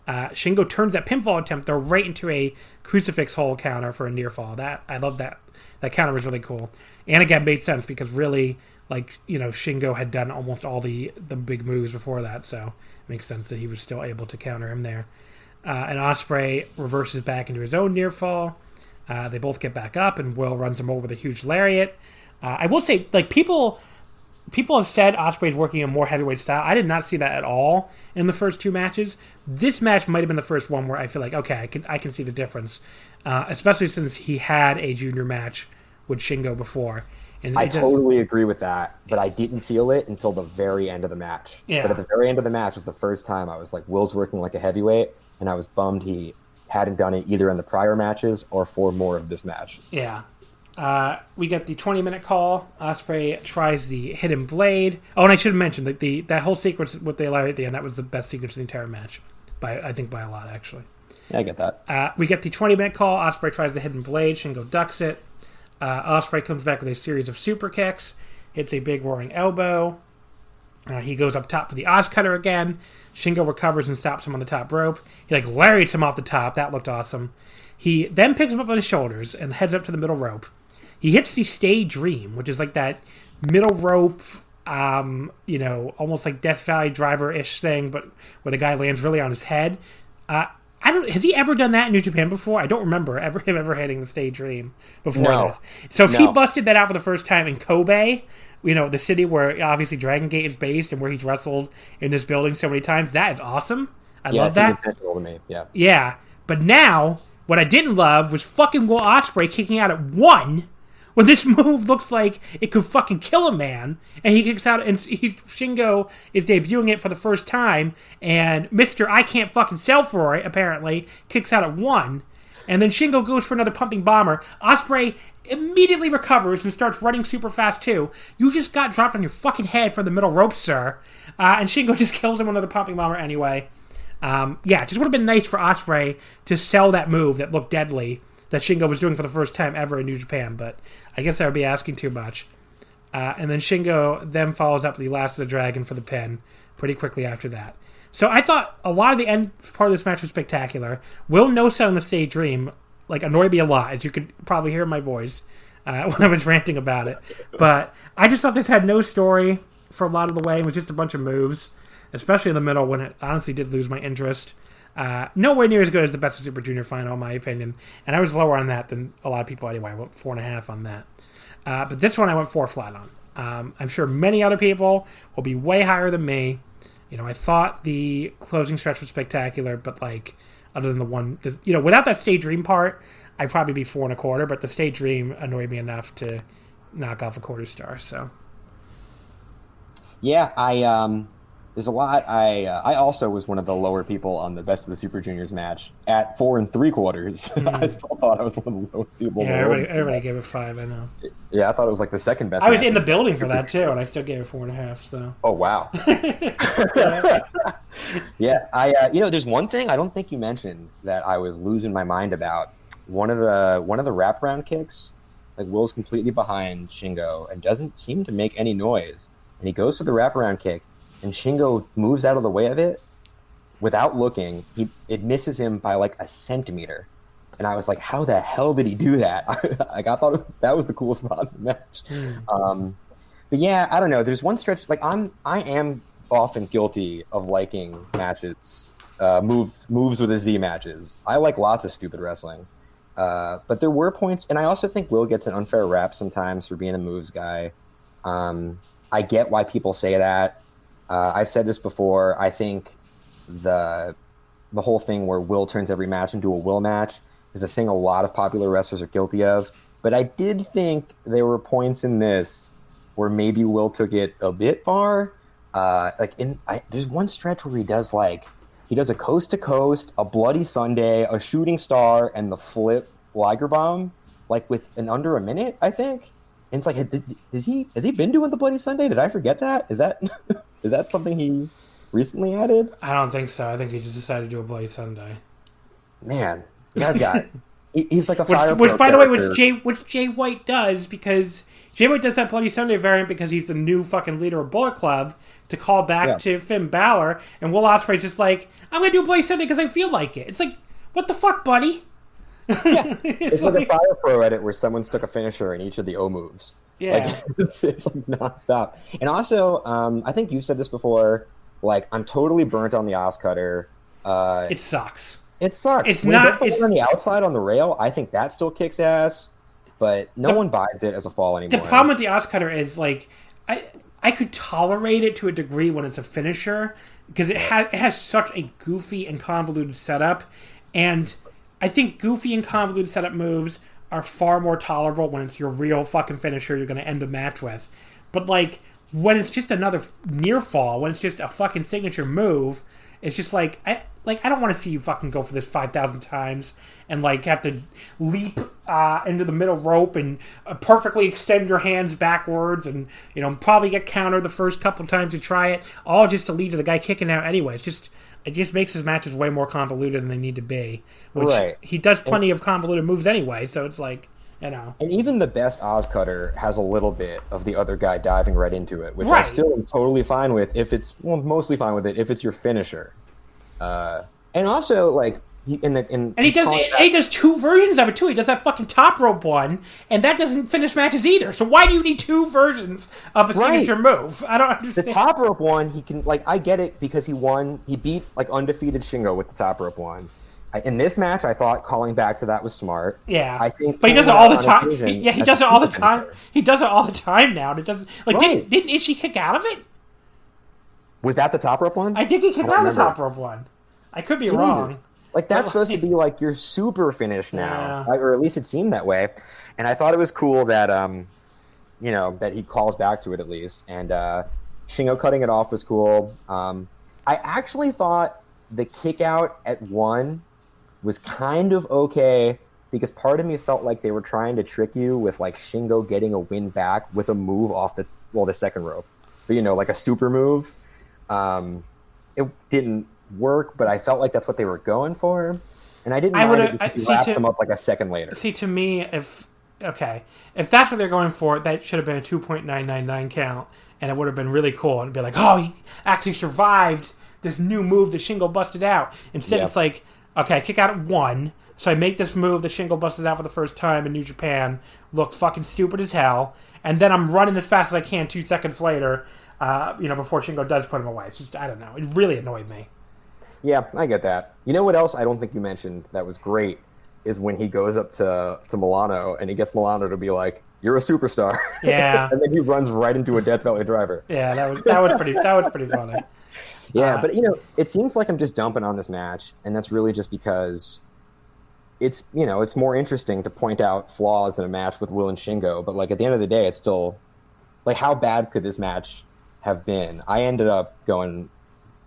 B: Shingo turns that pinfall attempt, though, right into a crucifix hole counter for a near fall. I love that. That counter was really cool. And again, made sense because really, Shingo had done almost all the big moves before that, so it makes sense that he was still able to counter him there. And Ospreay reverses back into his own near fall. They both get back up, and Will runs him over with a huge lariat. I will say, people have said Ospreay's working a more heavyweight style. I did not see that at all in the first two matches. This match might have been the first one where I feel like, okay, I can see the difference, especially since he had a junior match with Shingo before. And
C: I totally agree with that, but I didn't feel it until the very end of the match.
B: Yeah.
C: But at the very end of the match was the first time I was like, Will's working like a heavyweight, and I was bummed he hadn't done it either in the prior matches or for more of this match.
B: Yeah. We get the 20-minute call. Ospreay tries the hidden blade. Oh, and I should have mentioned that whole sequence with the lariat at the end, that was the best sequence of the entire match. I think by a lot, actually.
C: Yeah, I get that.
B: We get the 20-minute call. Ospreay tries the hidden blade. Shingo ducks it. Ospreay comes back with a series of super kicks. Hits a big roaring elbow. He goes up top for the Oz Cutter again. Shingo recovers and stops him on the top rope. He lariats him off the top. That looked awesome. He then picks him up on his shoulders and heads up to the middle rope. He hits the Stay Dream, which is like that middle rope, almost like Death Valley Driver-ish thing, but where the guy lands really on his head. Has he ever done that in New Japan before? I don't remember him ever hitting the Stay Dream before this. So if he busted that out for the first time in Kobe, the city where obviously Dragon Gate is based and where he's wrestled in this building so many times, that is awesome. I love that.
C: To me. Yeah.
B: Yeah. But now, what I didn't love was fucking Will Ospreay kicking out at 1 when this move looks like it could fucking kill a man, and he kicks out, and Shingo is debuting it for the first time, and Mr. I Can't Fucking Sell For It, apparently, kicks out at 1, and then Shingo goes for another pumping bomber. Ospreay immediately recovers and starts running super fast, too. You just got dropped on your fucking head from the middle rope, sir. And Shingo just kills him with another pumping bomber anyway. It just would have been nice for Ospreay to sell that move that looked deadly that Shingo was doing for the first time ever in New Japan, but I guess I would be asking too much. And then Shingo then follows up the Last of the Dragon for the pin pretty quickly after that. So I thought a lot of the end part of this match was spectacular. Will no-sell in the Stay Dream annoyed me a lot, as you could probably hear in my voice when I was ranting about it. But I just thought this had no story for a lot of the way. It was just a bunch of moves, especially in the middle when it honestly did lose my interest. Nowhere near as good as the Best of Super Junior final, in my opinion. And I was lower on that than a lot of people anyway. I went 4.5 on that. But this one I went 4 flat on. I'm sure many other people will be way higher than me. I thought the closing stretch was spectacular, but other than the one, without that Stay Dream part, I'd probably be 4.25. But the Stay Dream annoyed me enough to knock off a 1/4 star. So,
C: yeah, there's a lot. I also was one of the lower people on the Best of the Super Juniors match at 4 3/4. I still thought I was one of the lowest people.
B: Yeah, everybody gave it 5. I know.
C: Yeah, I thought it was the second best.
B: I was in the building for that too, and I still gave it 4.5. So.
C: Oh wow. Yeah, there's one thing I don't think you mentioned that I was losing my mind about. one of the wraparound kicks, like Will's completely behind Shingo and doesn't seem to make any noise, and he goes for the wraparound kick, and Shingo moves out of the way of it without looking. It misses him by like a centimeter, and I was like, how the hell did he do that? I thought that was the coolest spot in the match. But yeah, I don't know. There's one stretch like I am often guilty of liking matches, moves with a Z matches. I like lots of stupid wrestling. But there were points, and I also think Will gets an unfair rap sometimes for being a moves guy. I get why people say that. I've said this before. I think the whole thing where Will turns every match into a Will match is a thing a lot of popular wrestlers are guilty of. But I did think there were points in this where maybe Will took it a bit far. There's one stretch where he does a coast to coast, a bloody Sunday, a shooting star, and the flip Liger bomb, like within under a minute, I think. And it's like, has he been doing the bloody Sunday? Did I forget that? Is that something he recently added?
B: I don't think so. I think he just decided to do a bloody Sunday.
C: Man, that guy. He's like a fire.
B: Which by the way, which Jay White does, because Jay White does that bloody Sunday variant because he's the new fucking leader of Bullet Club to call back to Finn Balor, and Will Ospreay's just like, I'm gonna do a bloody Sunday because I feel like it. It's like, what the fuck, buddy?
C: Yeah, it's like a Fire Pro edit where someone stuck a finisher in each of the O moves.
B: Yeah,
C: like, it's like nonstop. And also, I think you've said this before. Like, I'm totally burnt on the Os Cutter.
B: It sucks.
C: It sucks.
B: It's
C: when
B: not.
C: It's on the outside on the rail. I think that still kicks ass, but no one buys it as a fall anymore.
B: The problem with the Os Cutter is like, I could tolerate it to a degree when it's a finisher because it has such a goofy and convoluted setup, and I think goofy and convoluted setup moves are far more tolerable when it's your real fucking finisher you're going to end a match with. But like when it's just another near fall, when it's just a fucking signature move, it's just like I don't want to see you fucking go for this 5,000 times and like have to leap into the middle rope and perfectly extend your hands backwards and probably get countered the first couple of times you try it, all just to lead to the guy kicking out anyway. It just makes his matches way more convoluted than they need to be. Which he does plenty of convoluted moves anyway, so it's like, And
C: even the best Os Cutter has a little bit of the other guy diving right into it, which I still am totally fine with mostly fine with it if it's your finisher. And also, like, he does two versions of it too. He does that fucking top rope one, and that doesn't finish matches either. So why do you need two versions of a signature move? I don't understand. The top rope one, he can, like, I get it because he beat like undefeated Shingo with the top rope one. In this match, I thought calling back to that was smart.
B: Yeah,
C: I think,
B: but he does it all the time. He does it all the time. He does it all the time now. And it doesn't like didn't Ishii kick out of it?
C: Was that the top rope one?
B: I think he kicked out of the top rope one. I could be wrong.
C: Like, that's supposed to be like your super finish now, or at least it seemed that way. And I thought it was cool that that he calls back to it at least. And Shingo cutting it off was cool. I actually thought the kick out at 1 was kind of okay because part of me felt like they were trying to trick you with like Shingo getting a win back with a move off the second rope, but like a super move. It didn't work, but I felt like that's what they were going for, and I didn't mind it because he wrapped them up like a second later.
B: See, to me, if that's what they're going for, that should have been a 2.999 count, and it would have been really cool and be like, oh, he actually survived this new move that Shingo busted out. Instead, it's like, okay, I kick out at 1, so I make this move that Shingo busted out for the first time in New Japan look fucking stupid as hell, and then I'm running as fast as I can 2 seconds later, before Shingo does put him away. It's just, I don't know, it really annoyed me.
C: Yeah, I get that. You know what else I don't think you mentioned that was great is when he goes up to Milano and he gets Milano to be like, "You're a superstar."
B: Yeah.
C: And then he runs right into a Death Valley driver.
B: Yeah, that was pretty funny.
C: Yeah, but it seems like I'm just dumping on this match, and that's really just because it's more interesting to point out flaws in a match with Will and Shingo, but like at the end of the day, it's still like, how bad could this match have been? I ended up going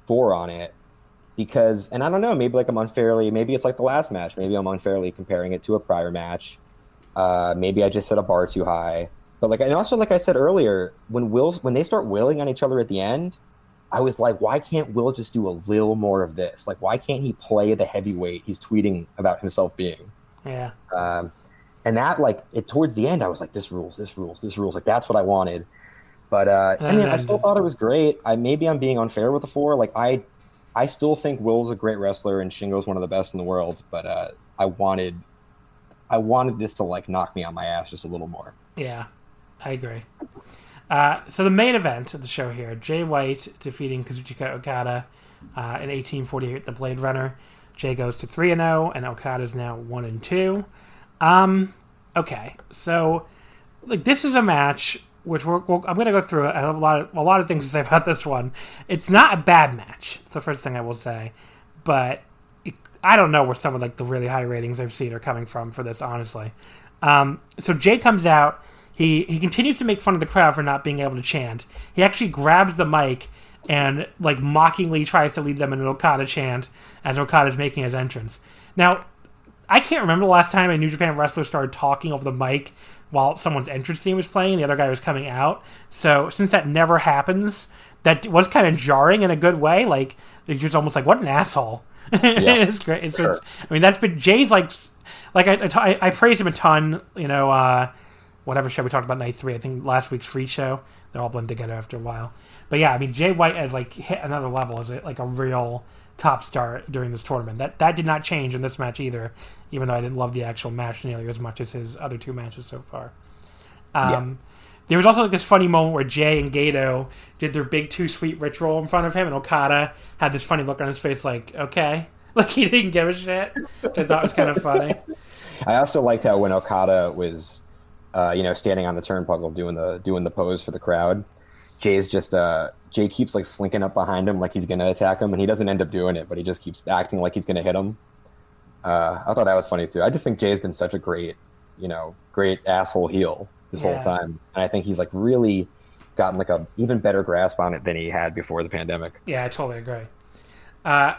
C: 4 on it because, and I don't know, maybe maybe it's like the last match, maybe I'm unfairly comparing it to a prior match. Maybe I just set a bar too high, but like, and also like I said earlier, when they start wailing on each other at the end, I was like, why can't Will just do a little more of this? Like, why can't he play the heavyweight he's tweeting about himself being?
B: Yeah.
C: And that, like, towards the end, I was like, this rules. Like, that's what I wanted. But, I still thought it was great. Maybe I'm being unfair with the 4. Like, I still think Will's a great wrestler and Shingo's one of the best in the world. But I wanted this to, like, knock me on my ass just a little more.
B: Yeah, I agree. So the main event of the show here, Jay White defeating Kazuchika Okada in 1848, the Blade Runner. Jay goes to 3-0, and Okada's now 1-2. Okay, so like this is a match which I'm going to go through it. I have a lot of things to say about this one. It's not a bad match. It's the first thing I will say, but I don't know where some of like the really high ratings I've seen are coming from for this, honestly. So Jay comes out. He continues to make fun of the crowd for not being able to chant. He actually grabs the mic and like mockingly tries to lead them in an Okada chant as Okada's making his entrance. Now, I can't remember the last time a New Japan wrestler started talking over the mic while someone's entrance theme was playing and the other guy was coming out. So since that never happens, that was kind of jarring in a good way. Like, it's just almost like, what an asshole. Yeah, it's great. Sure. I mean, that's been Jay's like I praise him a ton, whatever show we talked about, night 3, I think last week's free show. They all blend together after a while. But yeah, I mean, Jay White has like hit another level as like a real top star during this tournament. That did not change in this match either, even though I didn't love the actual match nearly as much as his other 2 matches so far. There was also like this funny moment where Jay and Gato did their big 2 sweet ritual in front of him, and Okada had this funny look on his face like, okay. Like he didn't give a shit, which I thought was kind of funny.
C: I also liked how when Okada was standing on the turnbuckle doing the pose for the crowd, Jay keeps like slinking up behind him like he's gonna attack him, and he doesn't end up doing it, but he just keeps acting like he's gonna hit him. I thought that was funny too. I just think Jay's been such a great asshole heel this whole time, and I think he's like really gotten like a even better grasp on it than he had before the pandemic.
B: Yeah, I totally agree.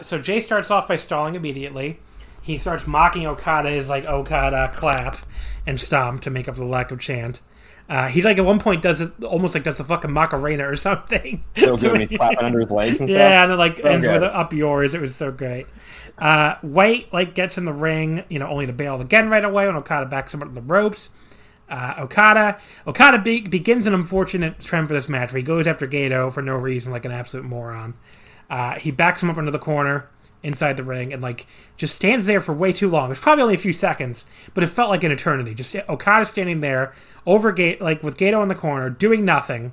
B: So Jay starts off by stalling immediately. He starts mocking Okada's like Okada clap and stomp to make up for the lack of chant. He like at one point does the fucking Macarena or something.
C: So good when he's clapping under his legs and stuff.
B: Yeah, and it like ends with up yours. It was so great. White like gets in the ring, only to bail again right away when Okada backs him up to the ropes. Okada begins an unfortunate trend for this match where he goes after Gato for no reason like an absolute moron. He backs him up into the corner inside the ring and like just stands there for way too long. It's probably only a few seconds, but it felt like an eternity. Just Okada standing there over with Gato in the corner doing nothing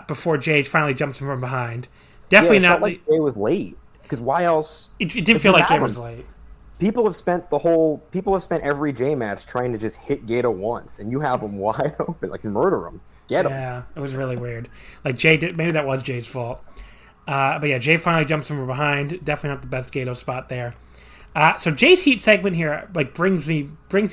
B: before Jay finally jumps him from behind. Definitely not
C: like Jay was late, because why else?
B: It did feel like Jay was late.
C: People have spent every Jay match trying to just hit Gato once, and you have him wide open, like murder him, get him.
B: Yeah, it was really weird. Like Jay did, maybe that was Jay's fault. But yeah, Jay finally jumps him from behind. Definitely not the best Gato spot there. So Jay's heat segment here like brings me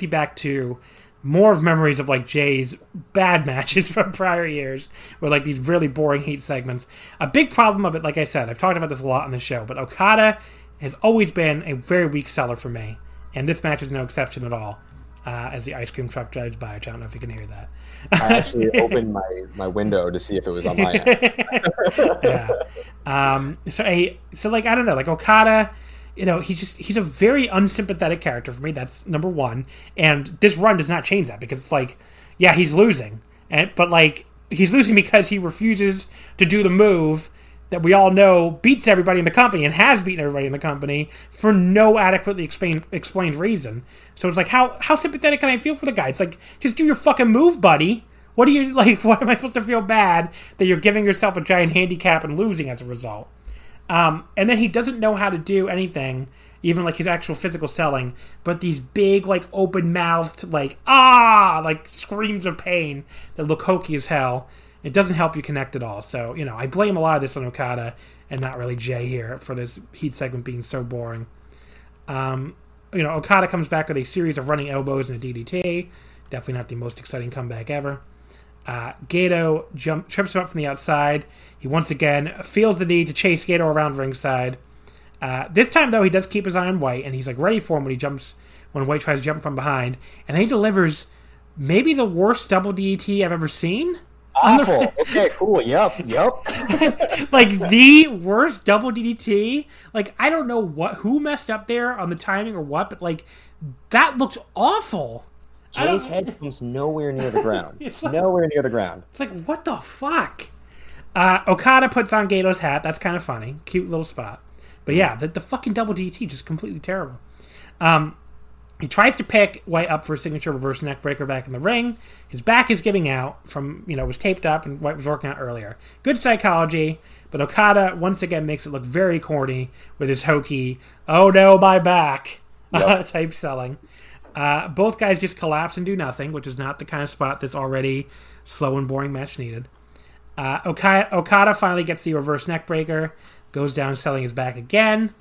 B: back to more of memories of like Jay's bad matches from prior years, with like these really boring heat segments. A big problem of it, like I said, I've talked about this a lot on the show, but Okada has always been a very weak seller for me, and this match is no exception at all. As the ice cream truck drives by, I don't know if you can hear that.
C: I actually opened my window to see if it was on my end.
B: Yeah. So like I don't know, like Okada, he's a very unsympathetic character for me. That's number one. And this run does not change that, because it's like, yeah, he's losing, but like he's losing because he refuses to do the move that we all know beats everybody in the company and has beaten everybody in the company for no adequately explained reason. So it's like, how sympathetic can I feel for the guy? It's like, just do your fucking move, buddy. What do you, like, what am I supposed to feel bad that you're giving yourself a giant handicap and losing as a result? And then he doesn't know how to do anything, even like his actual physical selling, but these big, like, open-mouthed, like, like screams of pain that look hokey as hell. It doesn't help you connect at all. So, I blame a lot of this on Okada and not really Jay here for this heat segment being so boring. Okada comes back with a series of running elbows and a DDT. Definitely not the most exciting comeback ever. Gato trips him up from the outside. He once again feels the need to chase Gato around ringside. This time, though, he does keep his eye on White, and he's like ready for him when White tries to jump from behind. And he delivers maybe the worst double DDT I've ever seen.
C: Awful. Okay, cool. Yep.
B: Like the worst double DDT. Like I don't know who messed up there on the timing or what, but like that looks awful.
C: Jay's head comes nowhere near the ground. It's nowhere near the ground.
B: It's like, what the fuck? Okada puts on Gato's hat. That's kind of funny. Cute little spot. But yeah, the fucking double DT just completely terrible. He tries to pick White up for a signature reverse neck breaker back in the ring. His back is giving out from, was taped up and White was working out earlier. Good psychology, but Okada once again makes it look very corny with his hokey, oh no, my back, type selling. Both guys just collapse and do nothing, which is not the kind of spot this already slow and boring match needed. Okada finally gets the reverse neck breaker, goes down selling his back again.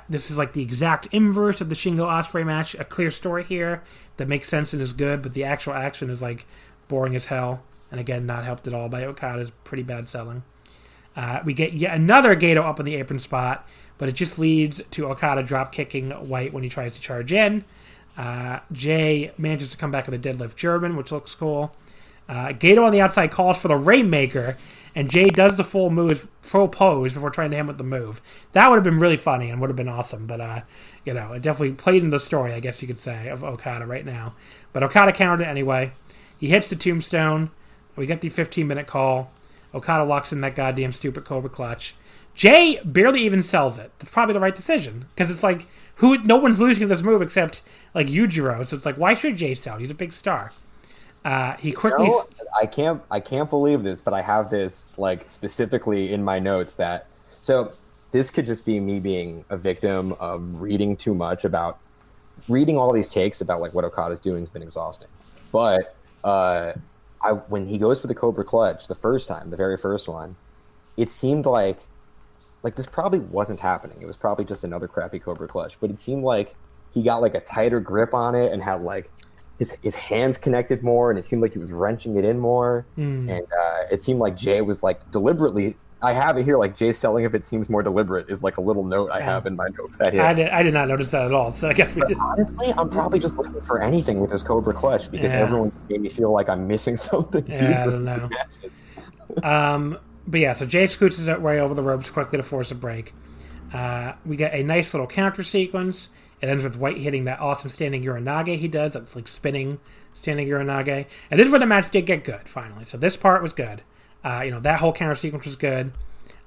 B: This is like the exact inverse of the Shingo Ospreay match. A clear story here that makes sense and is good, but the actual action is like boring as hell. And again, not helped at all by Okada's pretty bad selling. We get yet another Gato up on the apron spot, but it just leads to Okada drop kicking White when he tries to charge in. Jay manages to come back with a deadlift German, which looks cool. Gato on the outside calls for the Rainmaker, and Jay does the full pose before trying to hit him with the move. That would have been really funny and would have been awesome, but it definitely played in the story, I guess you could say, of Okada right now. But Okada countered it anyway. He hits the tombstone. We get the 15-minute call. Okada locks in that goddamn stupid Cobra Clutch. Jay barely even sells it. That's probably the right decision, because it's like, no one's losing this move except like Yujiro, so it's like, why should Jay sell? He's a big star. He quickly.
C: I can't believe this, but I have this like specifically in my notes that. So this could just be me being a victim of reading too much about reading all these takes about like what Okada's doing has been exhausting. But when he goes for the Cobra Clutch the very first one, it seemed like this probably wasn't happening. It was probably just another crappy Cobra Clutch, but it seemed like he got like a tighter grip on it and had like his hands connected more, and it seemed like he was wrenching it in more. And it seemed like Jay was like deliberately. I have it here, like Jay selling if it seems more deliberate is like a little note I have in my notepad here.
B: I did not notice that at all, so I guess we did.
C: Honestly, I'm probably just looking for anything with this Cobra Clutch because everyone made me feel like I'm missing something.
B: Yeah, I don't know. But yeah, so Jay scoots his way over the ropes quickly to force a break. We get a nice little counter sequence. It ends with White hitting that awesome standing Uranage he does. That's like spinning standing Uranage. And this is where the match did get good, finally. So this part was good. That whole counter sequence was good.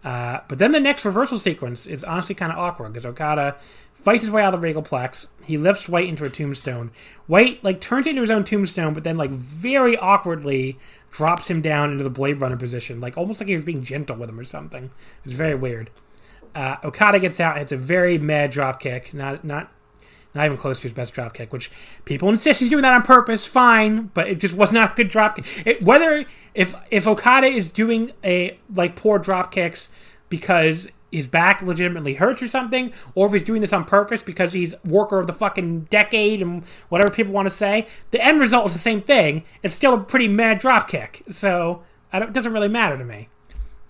B: But then the next reversal sequence is honestly kind of awkward because Okada fights his way out of the Regal Plex. He lifts White into a tombstone. White turns into his own tombstone, but then very awkwardly drops him down into the Blade Runner position, almost like he was being gentle with him or something. It was very weird. Okada gets out and it's a very mad drop kick, not even close to his best drop kick, which people insist he's doing that on purpose, fine, but it just was not a good drop kick. If Okada is doing poor drop kicks because his back legitimately hurts or something, or if he's doing this on purpose because he's worker of the fucking decade and whatever people want to say, the end result is the same thing. It's still a pretty mad drop kick, so it doesn't really matter to me.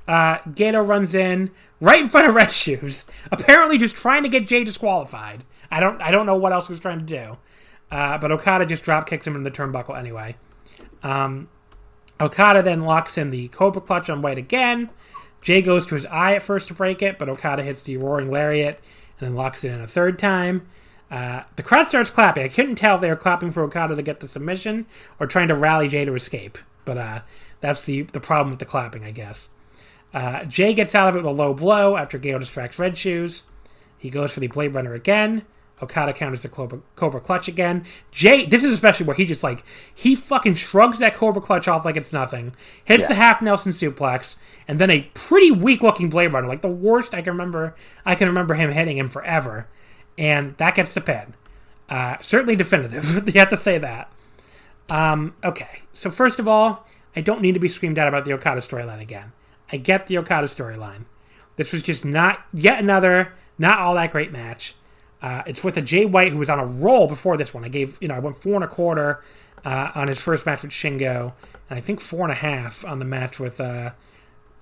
B: Gato runs in right in front of Red Shoes, apparently just trying to get Jay disqualified. I don't know what else he was trying to do, but Okada just drop kicks him in the turnbuckle anyway. Okada then locks in the Cobra Clutch on White again. Jay goes to his eye at first to break it, but Okada hits the Roaring Lariat and then locks it in a third time. The crowd starts clapping. I couldn't tell if they were clapping for Okada to get the submission or trying to rally Jay to escape, but that's the problem with the clapping, I guess. Jay gets out of it with a low blow after Gato distracts Red Shoes. He goes for the Blade Runner again. Okada counters the Cobra Clutch again. Jay, this is especially where he just he fucking shrugs that Cobra Clutch off like it's nothing, hits the half Nelson suplex, and then a pretty weak looking Blade Runner, the worst I can remember him hitting him forever, and that gets the pin. Certainly definitive. You have to say that. Okay, so first of all, I don't need to be screamed at about the Okada storyline again. I get the Okada storyline. This was just not all that great match. It's with a Jay White who was on a roll before this one. I went 4.25 on his first match with Shingo, and I think 4.5 on the match with. Let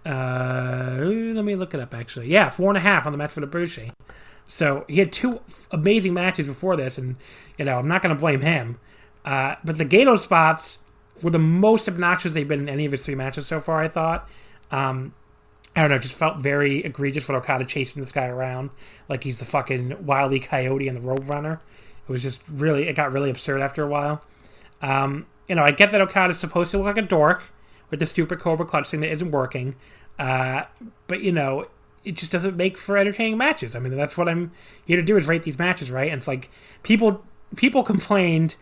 B: me look it up actually. Yeah, 4.5 on the match with Ibushi. So he had two amazing matches before this, and I'm not going to blame him. But the Gato spots were the most obnoxious they've been in any of his 3 matches so far, I thought. I don't know, it just felt very egregious with Okada chasing this guy around like he's the fucking Wile E. Coyote and the Roadrunner. It was just really, it got really absurd after a while. I get that Okada's supposed to look like a dork with the stupid Cobra Clutch thing that isn't working. But, it just doesn't make for entertaining matches. I mean, that's what I'm here to do, is rate these matches, right? And it's like, people complained,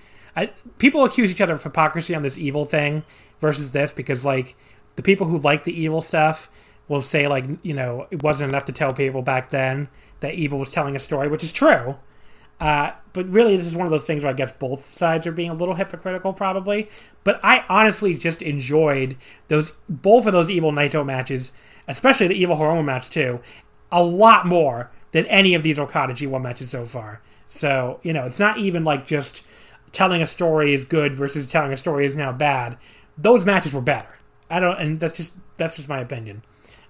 B: people accuse each other of hypocrisy on this evil thing versus this, because, like, the people who like the evil stuff will say, like, it wasn't enough to tell people back then that evil was telling a story, which is true. But really, this is one of those things where I guess both sides are being a little hypocritical, probably. But I honestly just enjoyed both of those Evil Naito matches, especially the Evil Hiromu match, too, a lot more than any of these Okada G1 matches so far. So, it's not even like just telling a story is good versus telling a story is now bad. Those matches were better. And that's just my opinion.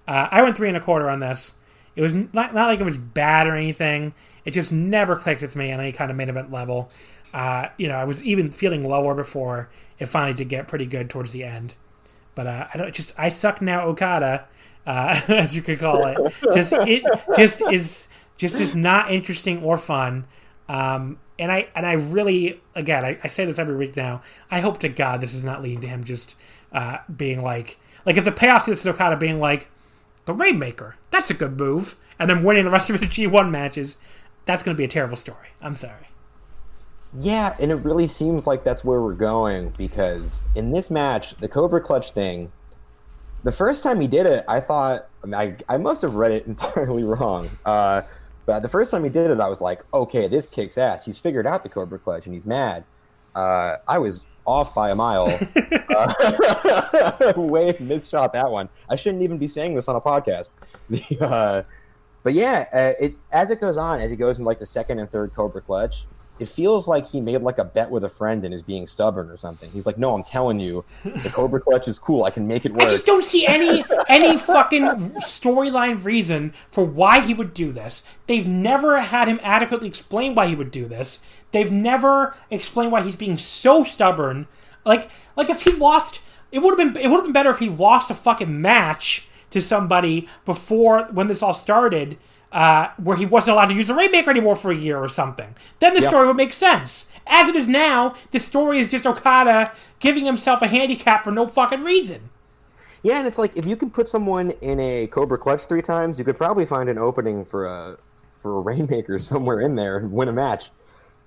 B: I went 3 1/4 on this. It was not like it was bad or anything. It just never clicked with me on any kind of main event level. I was even feeling lower before it finally did get pretty good towards the end. But I suck now, Okada, as you could call it. It is not interesting or fun. And I really, again, I say this every week now. I hope to God this is not leading to him just being like if the payoff to this is Okada being like, the Rainmaker, that's a good move, and then winning the rest of his G1 matches, that's going to be a terrible story. I'm sorry.
C: Yeah, and it really seems like that's where we're going, because in this match, the Cobra Clutch thing, the first time he did it, I thought, I must have read it entirely wrong. But the first time he did it, I was like, okay, this kicks ass. He's figured out the Cobra Clutch, and he's mad. I was off by a mile. Way misshot that one. I shouldn't even be saying this on a podcast. But yeah, as it goes on, as he goes in like the second and third Cobra Clutch, it feels like he made like a bet with a friend and is being stubborn or something. He's like, no, I'm telling you, the Cobra Clutch is cool. I can make it work.
B: I just don't see any fucking storyline reason for why he would do this. They've never had him adequately explain why he would do this. They've never explained why he's being so stubborn. Like if he lost, it would have been better if he lost a fucking match to somebody before when this all started, where he wasn't allowed to use the Rainmaker anymore for a year or something. Then the story would make sense. As it is now, the story is just Okada giving himself a handicap for no fucking reason.
C: Yeah, and it's like, if you can put someone in a Cobra Clutch 3 times, you could probably find an opening for a Rainmaker somewhere in there and win a match.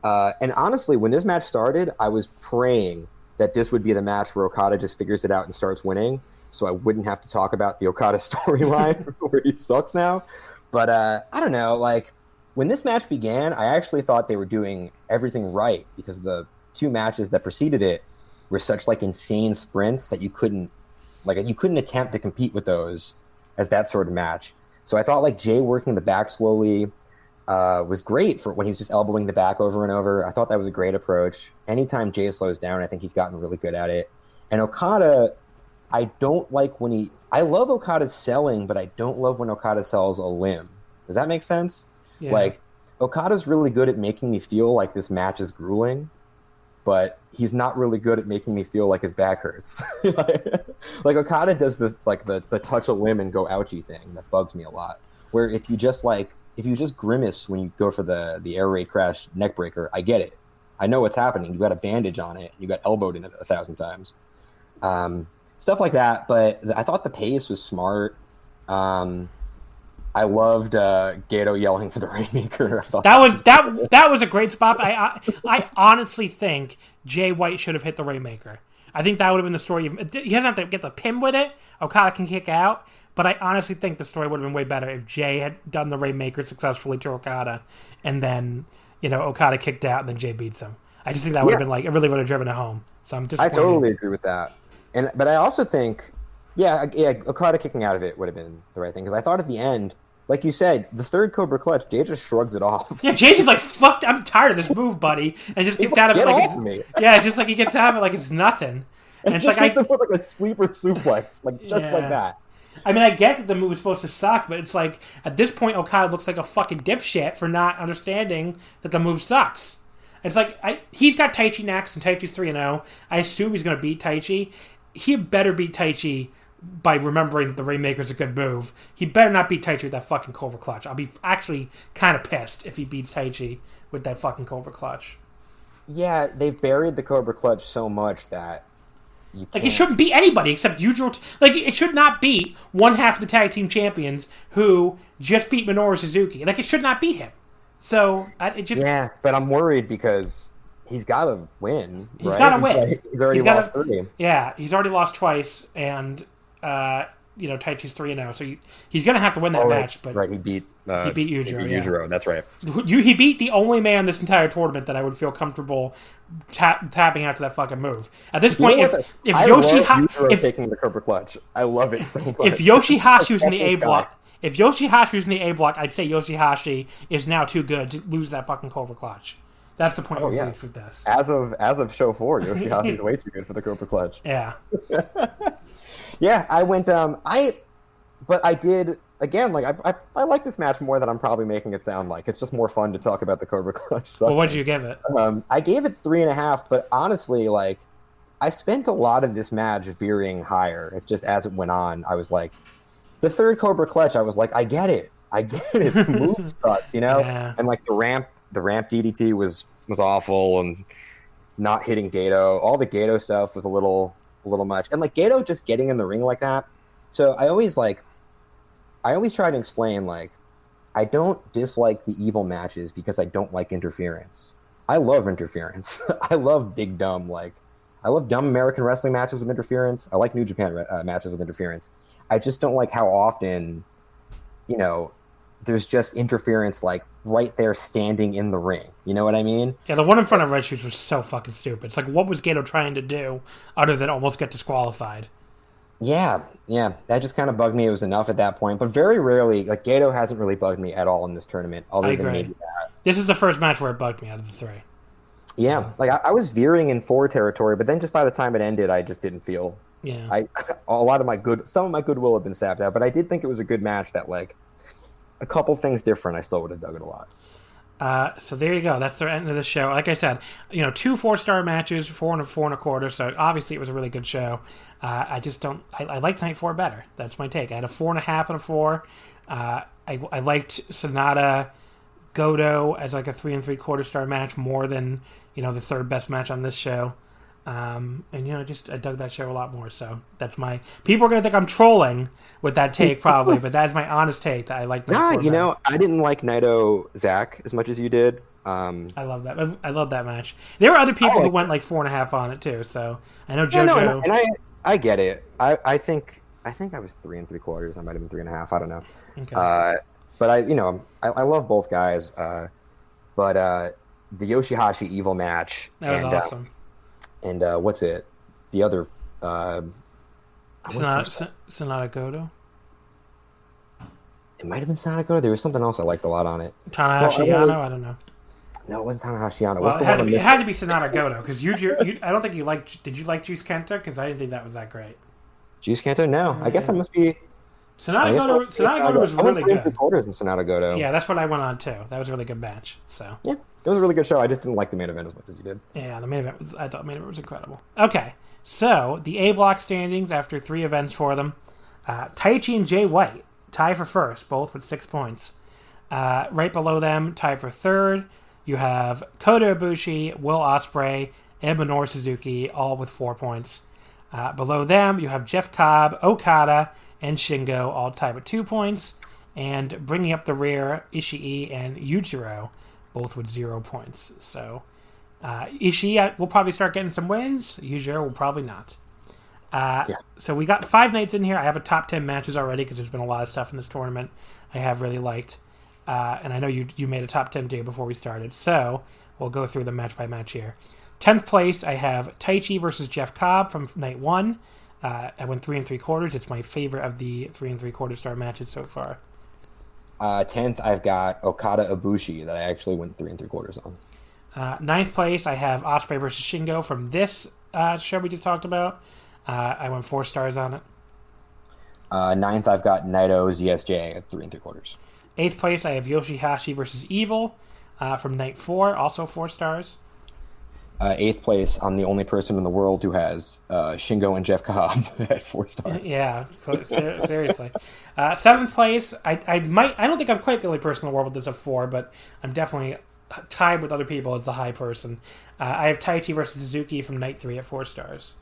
C: And honestly, when this match started, I was praying that this would be the match where Okada just figures it out and starts winning, so I wouldn't have to talk about the Okada storyline where he sucks now. But I don't know, like, when this match began, I actually thought they were doing everything right, because the 2 matches that preceded it were such like insane sprints that you couldn't attempt to compete with those as that sort of match. So I thought like Jay working the back slowly was great for when he's just elbowing the back over and over. I thought that was a great approach. Anytime Jay slows down, I think he's gotten really good at it. And Okada, I don't like when I love Okada's selling, but I don't love when Okada sells a limb. Does that make sense? Yeah. Like, Okada's really good at making me feel like this match is grueling, but he's not really good at making me feel like his back hurts. Like Okada does the touch a limb and go ouchie thing that bugs me a lot. Where if you just grimace when you go for the air raid crash neck breaker, I get it. I know what's happening. You got a bandage on it. You got elbowed in it 1,000 times. Stuff like that. But I thought the pace was smart. I loved Gato yelling for the Rainmaker. I thought that was a great spot. I honestly think Jay White should have hit the Rainmaker. I think that would have been the story. He doesn't have to get the pin with it. Okada can kick out. But I honestly think the story would have been way better if Jay had done the Rainmaker successfully to Okada, and then Okada kicked out, and then Jay beats him. I just think that would have been like, it really would have driven it home. So I'm disappointed. I totally agree with that. But I also think, Okada kicking out of it would have been the right thing, because I thought at the end, like you said, the third Cobra Clutch, Jay just shrugs it off.
B: Yeah, Jay's just like, fuck, I'm tired of this move, buddy, and just gets out of it like it's just like he gets out of it like it's nothing. And it's
C: just
B: like
C: put like a sleeper suplex, like just like that.
B: I mean, I get that the move is supposed to suck, but it's like, at this point, Okada looks like a fucking dipshit for not understanding that the move sucks. It's like, he's got Taichi next, and Taichi's 3-0. I assume he's going to beat Taichi. He better beat Taichi by remembering that the Rainmaker's a good move. He better not beat Taichi with that fucking Cobra Clutch. I'll be actually kind of pissed if he beats Taichi with that fucking Cobra Clutch.
C: Yeah, they've buried the Cobra Clutch so much that you can't...
B: Like, it shouldn't beat anybody except Yujiro. Like, it should not beat one half of the tag team champions who just beat Minoru Suzuki. Like, it should not beat him. So, it just...
C: Yeah, but I'm worried because he's got to win, right?
B: He's got to win.
C: He's already lost 3.
B: Yeah, he's already lost twice, and, Taichi's 3-0, so he's going to have to win that match. But
C: he beat
B: Yujiro.
C: Yujiro, that's right.
B: He beat the only man this entire tournament that I would feel comfortable tapping out to that fucking move. At this point, if
C: Yujiro taking the Cobra Clutch, I love it so much.
B: If Yoshihashi was in the A block, I'd say Yoshihashi is now too good to lose that fucking Cobra Clutch. That's the point of with this.
C: As of show 4, Yoshihashi is way too good for the Cobra Clutch.
B: Yeah.
C: Yeah, I went. But I did again. Like I like this match more than I'm probably making it sound like. It's just more fun to talk about the Cobra Clutch. So,
B: well, what did you give it?
C: I gave it 3.5. But honestly, like I spent a lot of this match veering higher. It's just as it went on, I was like, the third Cobra Clutch. I was like, I get it. The move sucks,
B: Yeah.
C: And like the ramp DDT was awful and not hitting Gato. All the Gato stuff was a little much, and like Gato just getting in the ring like that. So I always try to explain, like, I don't dislike the evil matches because I don't like interference. I love interference. I love big dumb, like, I love dumb American wrestling matches with interference. I like New Japan matches with interference. I just don't like how often, there's just interference, like, right there standing in the ring. You know what I mean?
B: Yeah, the one in front of Red Shoes was so fucking stupid. It's like, what was Gato trying to do other than almost get disqualified?
C: Yeah, that just kind of bugged me. It was enough at that point. But very rarely, like, Gato hasn't really bugged me at all in this tournament, other than maybe that.
B: This is the first match where it bugged me out of the 3.
C: Yeah, like, I was veering in 4 territory, but then just by the time it ended, I just didn't feel...
B: Yeah.
C: Some of my goodwill had been sapped out, but I did think it was a good match that, like, a couple things different, I still would have dug it a lot.
B: So there you go. That's the end of the show. Like I said, 2 4-star matches, 4 and 4 1/4. So obviously it was a really good show. I just don't. I liked Night 4 better. That's my take. I had a 4.5 and a 4. I liked Sonata Goto as like a 3 3/4 star match more than the third best match on this show. And I dug that show a lot more. So that's my. People are gonna think I'm trolling with that take probably, but that's my honest take. That I like.
C: I didn't like Naito Zach as much as you did.
B: I love that. I love that match. There were other people who went like 4.5 on it too. So I know JoJo.
C: And I get it. I think I was 3 3/4. I might have been 3.5. I don't know.
B: Okay.
C: But I love both guys. But the Yoshihashi Evil match.
B: That was awesome.
C: And what's it? The other...
B: Sonata Goto?
C: It might have been Sonata Goto. There was something else I liked a lot on it.
B: Tanahashi Yano? I don't know.
C: No, it wasn't Tanahashi Yano.
B: Well, it had to be Sonata Goto, because I don't think you liked... Did you like Juice Kenta? Because I didn't think that was that great.
C: Juice Kenta? No. I guess I must be...
B: Sonata Goto was really good.
C: 3 3/4 in Sonata Goto.
B: Yeah, that's what I went on too. That was a really good match. So
C: yeah, it was a really good show. I just didn't like the main event as much as you did.
B: Yeah, the main event I thought the main event was incredible. Okay, so the A block standings after 3 events for them. Taichi and Jay White tie for first, both with 6 points. Right below them, tied for third, you have Kota Ibushi, Will Ospreay, and Minoru Suzuki, all with 4 points. Below them, you have Jeff Cobb, Okada, and Shingo, all tied with 2 points. And bringing up the rear, Ishii and Yujiro, both with 0 points. So Ishii will probably start getting some wins. Yujiro will probably not. So we got 5 nights in here. I have a top 10 matches already because there's been a lot of stuff in this tournament I have really liked. And I know you made a top 10 too before we started. So we'll go through them match by match here. 10th place, I have Taichi versus Jeff Cobb from night 1. I went 3 3/4. It's my favorite of the 3 3/4 star matches so far.
C: 10th, I've got Okada Ibushi that I actually went 3 3/4 on.
B: 9th place, I have Ospreay versus Shingo from this show we just talked about. I went 4 stars on it.
C: 9th, I've got Naito ZSJ at 3 3/4.
B: 8th place, I have Yoshihashi versus Evil from night 4, also 4 stars.
C: 8th place, I'm the only person in the world who has Shingo and Jeff Cobb at 4 stars.
B: Yeah, seriously. 7th place, I don't think I'm quite the only person in the world with this at 4, but I'm definitely tied with other people as the high person. I have Taichi versus Suzuki from night 3 at 4 stars.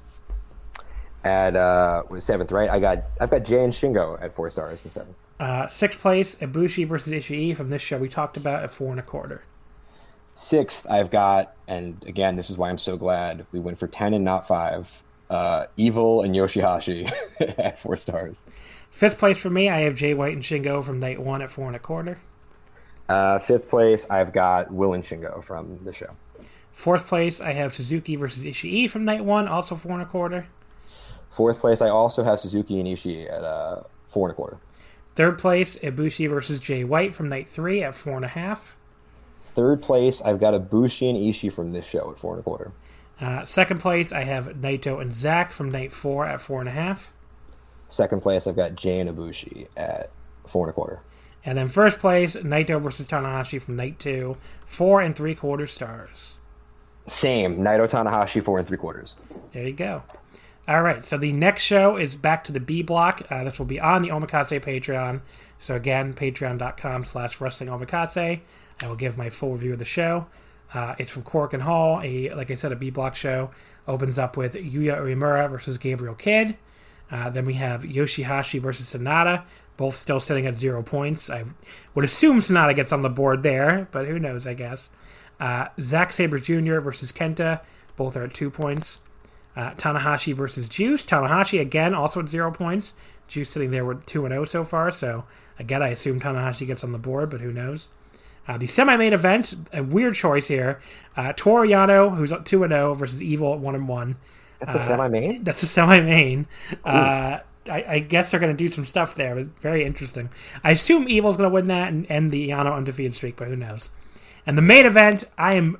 C: At 7th, right? I've got Jay and Shingo at 4 stars in 7th.
B: 6th place, Ibushi versus Ishii from this show we talked about at 4.25.
C: 6th, I've got, and again, this is why I'm so glad we went for 10 and not 5. Evil and Yoshihashi at 4 stars.
B: 5th place for me, I have Jay White and Shingo from night 1 at 4.25.
C: 5th place, I've got Will and Shingo from the show.
B: 4th place, I have Suzuki versus Ishii from night 1, also 4.25.
C: 4th place, I also have Suzuki and Ishii at 4.25.
B: 3rd place, Ibushi versus Jay White from night 3 at 4.5.
C: 3rd place, I've got Ibushi and Ishii from this show at 4.25.
B: 2nd place, I have Naito and Zack from night 4 at 4.5.
C: 2nd place, I've got Jay and Ibushi at 4.25.
B: And then 1st place, Naito versus Tanahashi from night 2, 4.75 stars.
C: Same, Naito Tanahashi 4.75.
B: There you go. All right, so the next show is back to the B block. This will be on the Omakase Patreon. So again, patreon.com/Wrestling Omakase. I will give my full review of the show. It's from Korakuen Hall, like I said, a B block show. Opens up with Yuya Uemura versus Gabriel Kidd. Then we have Yoshihashi versus Sonata, both still sitting at 0 points. I would assume Sonata gets on the board there, but who knows, I guess. Zack Sabre Jr. versus Kenta, both are at 2 points. Tanahashi versus Juice. Tanahashi, again, also at 0 points. Juice sitting there with 2-0 so far, so again, I assume Tanahashi gets on the board, but who knows. The semi-main event, a weird choice here. Toru Yano, who's 2-0, versus Evil at 1-1.
C: That's the semi-main?
B: That's the semi-main. I guess they're going to do some stuff there. But very interesting. I assume Evil's going to win that and end the Yano undefeated streak, but who knows. And the main event, I am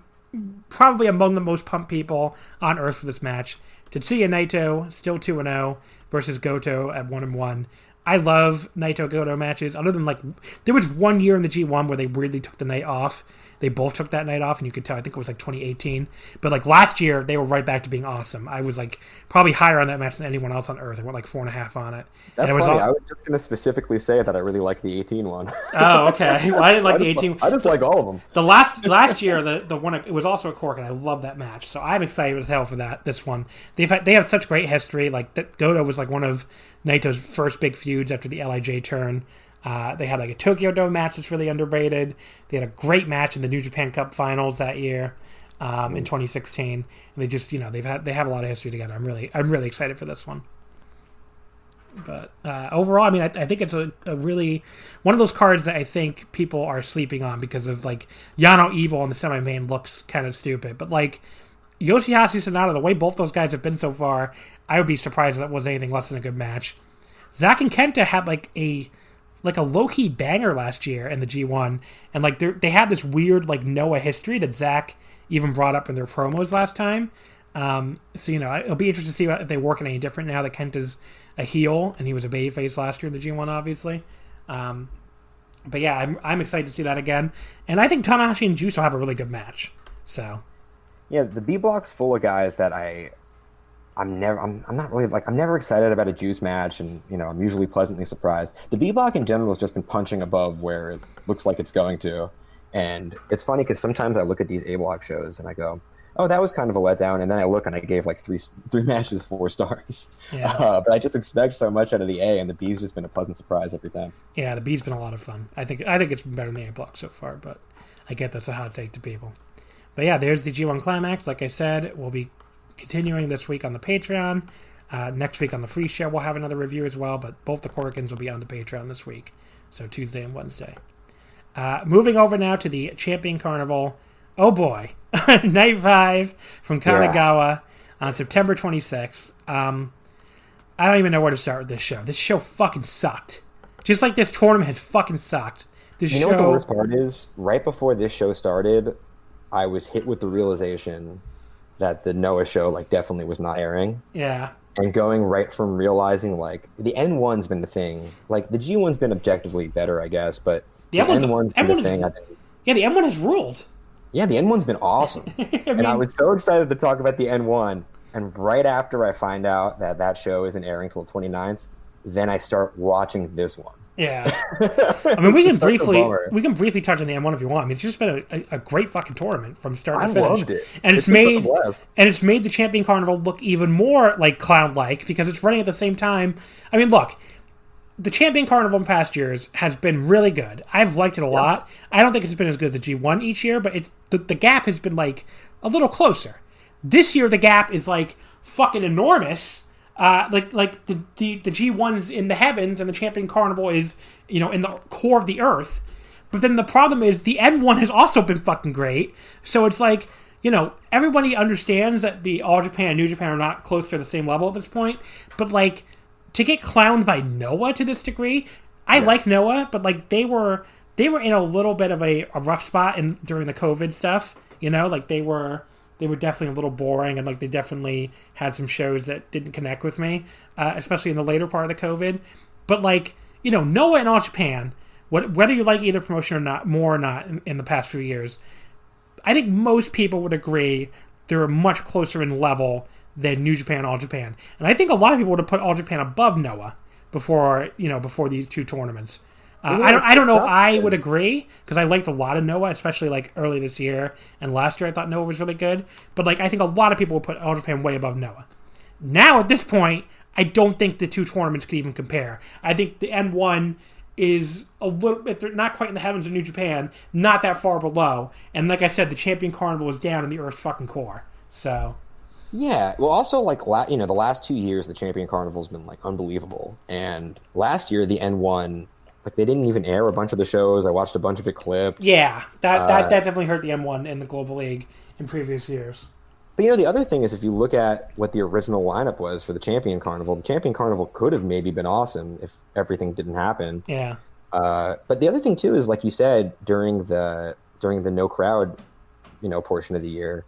B: probably among the most pumped people on earth for this match. Tetsuya Naito, still 2-0, versus Goto at 1-1. I love Naito-Goto matches, other than, there was 1 year in the G1 where they weirdly took the night off. They both took that night off, and you could tell, I think it was 2018. But last year, they were right back to being awesome. I was probably higher on that match than anyone else on earth. I went 4.5 on it.
C: That's funny. I was just going to specifically say that I really like the 18 one.
B: Oh, okay. Well, I didn't like the 18.
C: I just like all of them.
B: The last year, the one, it was also a cork, and I love that match. So I'm excited as hell for this one. They have such great history. Goto was one of Naito's first big feuds after the LIJ turn. They had a Tokyo Dome match that's really underrated. They had a great match in the New Japan Cup Finals that year in 2016. And they just, they have a lot of history together. I'm really excited for this one. But overall, I mean, I think it's a really one of those cards that I think people are sleeping on because of Yano Evil in the semi-main looks kind of stupid. But Yoshihashi Sonata, the way both those guys have been so far, I would be surprised if that was anything less than a good match. Zack and Kenta had a low-key banger last year in the G1, and they had this weird Noah history that Zack even brought up in their promos last time. So it'll be interesting to see if they work in any different now that Kenta's a heel and he was a babyface last year in the G1, obviously. But yeah, I'm excited to see that again, and I think Tanahashi and Juice will have a really good match. So
C: yeah, the B block's full of guys that I'm never excited about a Juice match, and I'm usually pleasantly surprised. The B block in general has just been punching above where it looks like it's going to, and it's funny because sometimes I look at these A block shows and I go, "Oh, that was kind of a letdown," and then I look and I gave three matches 4 stars.
B: Yeah.
C: But I just expect so much out of the A, and the B's just been a pleasant surprise every time.
B: Yeah, the B's been a lot of fun. I think it's been better than the A block so far, but I get that's a hot take to people. But yeah, there's the G1 Climax. Like I said, we'll be continuing this week on the Patreon. Next week on the free show, we'll have another review as well, but both the Korakuens will be on the Patreon this week, so Tuesday and Wednesday. Moving over now to the Champion Carnival. Oh boy. Night 5 from Kanagawa on September 26th. I don't even know where to start with this show. This show fucking sucked. Just like this tournament has fucking sucked.
C: You know what the worst part is? Right before this show started, I was hit with the realization that the Noah show definitely was not airing.
B: Yeah.
C: And going right from realizing the N1's been the thing. The G1's been objectively better, I guess, but the N1's been the thing.
B: Yeah, the M1 has ruled.
C: Yeah, the N1's been awesome. And I was so excited to talk about the N1. And right after I find out that that show isn't airing till the 29th, then I start watching this one.
B: Yeah. I mean, we can briefly touch on the M1 if you want. I mean, it's just been a great fucking tournament from start to finish. I loved it. And it's made the Champion Carnival look even more like clown-like because it's running at the same time. I mean, look, the Champion Carnival in past years has been really good. I've liked it a lot. I don't think it's been as good as the G1 each year, but it's the gap has been like a little closer. This year, the gap is like fucking enormous. Like the G1's in the heavens and the Champion Carnival is, in the core of the earth. But then the problem is the N1 has also been fucking great. So it's like, everybody understands that the All Japan and New Japan are not close to the same level at this point. But like, to get clowned by Noah to this degree, I like Noah, but like they were in a little bit of a rough spot during the COVID stuff. Like they were definitely a little boring, and like they definitely had some shows that didn't connect with me, especially in the later part of the COVID. But like, Noah and All Japan, whether you like either promotion or not, more or not in the past few years, I think most people would agree they're much closer in level than New Japan and All Japan. And I think a lot of people would have put All Japan above Noah before these two tournaments. I don't know if I would agree, because I liked a lot of Noah, especially like early this year, and last year I thought Noah was really good. But like, I think a lot of people would put All Japan way above Noah. Now at this point, I don't think the two tournaments could even compare. I think the N1 is a little bit, they're not quite in the heavens of New Japan, not that far below. And like I said, the Champion Carnival is down in the Earth's fucking core. So
C: yeah, well, also like the last 2 years, the Champion Carnival's been like unbelievable, and last year the N1. Like, they didn't even air a bunch of the shows. I watched a bunch of it clipped.
B: Yeah, that definitely hurt the M1 in the Global League in previous years.
C: But, the other thing is, if you look at what the original lineup was for the Champion Carnival could have maybe been awesome if everything didn't happen.
B: Yeah.
C: But the other thing, too, is, like you said, during the no crowd, portion of the year,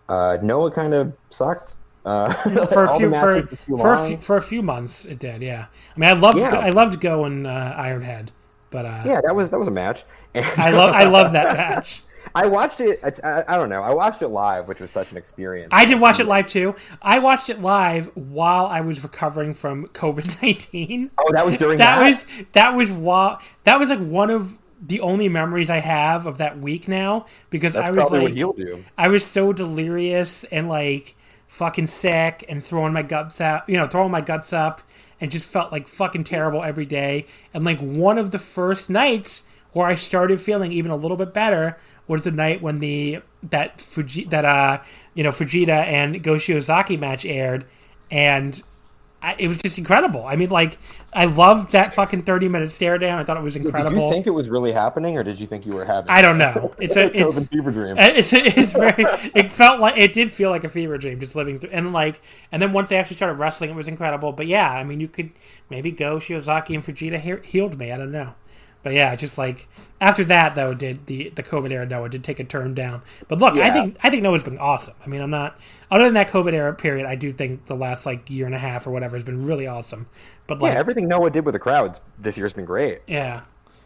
C: Noah kind of sucked.
B: For a few months it did. Yeah, I mean, I loved going Ironhead, but
C: yeah, that was a match. And
B: I love that match.
C: I watched it. I don't know. I watched it live, which was such an experience.
B: I did watch it live too. I watched it live while I was recovering from COVID-19.
C: Oh, that was during that
B: was like one of the only memories I have of that week now, because
C: That's
B: I was
C: probably
B: like,
C: what you'll do.
B: I was so delirious and like fucking sick and throwing my guts up, and just felt like fucking terrible every day. And like one of the first nights where I started feeling even a little bit better was the night when Fujita and Go Shiozaki match aired, and it was just incredible. I mean, like, I loved that fucking 30-minute stare down. I thought it was incredible.
C: Did you think it was really happening, or did you think you were having?
B: I don't know.
C: It's a fever dream.
B: It's very. It did feel like a fever dream, just living through. And then once they actually started wrestling, it was incredible. But yeah, I mean, you could maybe Go Shiozaki and Fujita healed me. I don't know. But yeah, just like after that though, did the COVID era Noah did take a turn down. But look, yeah. I think Noah's been awesome. I mean, I'm not, other than that COVID era period, I do think the last like year and a half or whatever has been really awesome. But like,
C: everything Noah did with the crowds this year has been great.
B: Yeah.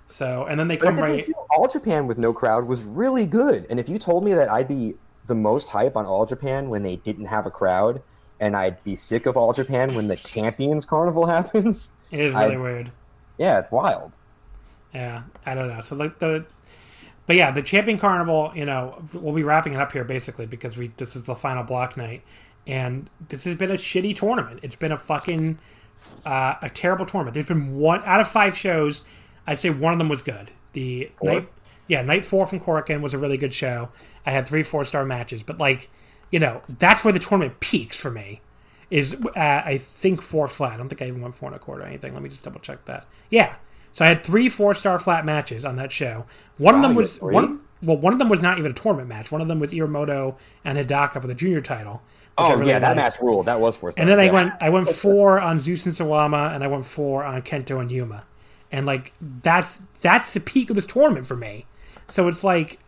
B: So and then they come right.
C: All Japan with no crowd was really good. And if you told me that I'd be the most hype on All Japan when they didn't have a crowd, and I'd be sick of All Japan when the Champions Carnival happens,
B: it is really weird.
C: Yeah, it's wild.
B: Yeah, I don't know. So like the Champion Carnival, we'll be wrapping it up here basically because this is the final block night, and this has been a shitty tournament. It's been a fucking a terrible tournament. There's been 1 out of 5 shows. I'd say one of them was good. Night 4 from Korakuen was a really good show. I had 3 4-star matches, but like, that's where the tournament peaks for me. Is I think 4 flat. I don't think I even went 4 1/4 or anything. Let me just double check that. Yeah. So I had 3 4-star flat matches on that show. One of them was not even a tournament match. One of them was Iramoto and Hidaka for the junior title.
C: Oh really that match ruled. That was 4 stars.
B: And then I went 4 on Zeus and Sawama, and I went 4 on Kento and Yuma. And like that's the peak of this tournament for me. So it's like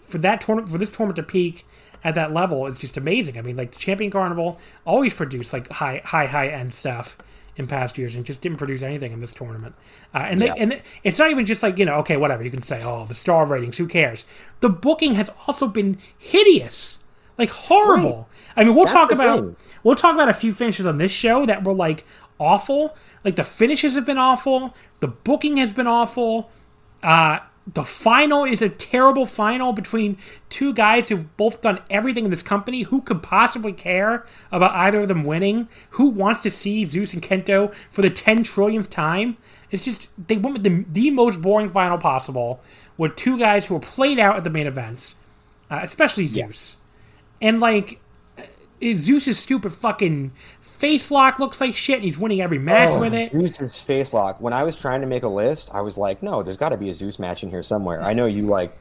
B: for this tournament to peak at that level is just amazing. I mean, like, the Champion Carnival always produced, like, high-end stuff in past years and just didn't produce anything in this tournament. And it's not even just like, okay, whatever. You can say, the star ratings, who cares? The booking has also been hideous. Like, horrible. Right. I mean, we'll talk about a few finishes on this show that were, like, awful. Like, the finishes have been awful. The booking has been awful. The final is a terrible final between two guys who've both done everything in this company. Who could possibly care about either of them winning? Who wants to see Zeus and Kento for the 10 trillionth time? It's just, they went with the most boring final possible with two guys who were played out at the main events, especially Zeus. And, like, Zeus's stupid fucking face lock looks like shit, and he's winning every match with it.
C: Zeus's face lock. When I was trying to make a list, I was like, no, there's got to be a Zeus match in here somewhere. I know you had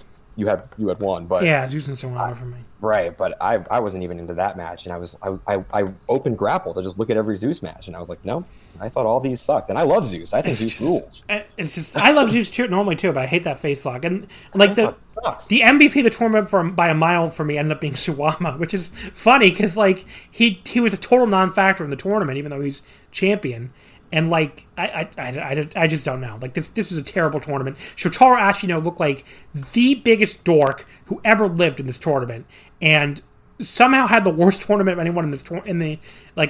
C: one, but
B: yeah, Zeus and someone for me.
C: Right, but I wasn't even into that match, and I opened Grapple to just look at every Zeus match, and I was like, no, I thought all these sucked, and I love Zeus. I think Zeus rules.
B: It's just, I love Zeus normally too, but I hate that face lock. And like the MVP of the tournament by a mile for me ended up being Suwama, which is funny because like he was a total non-factor in the tournament, even though he's champion. And, like, I just don't know. Like, this was a terrible tournament. Shotaro Ashino looked like the biggest dork who ever lived in this tournament. And somehow had the worst tournament of anyone in this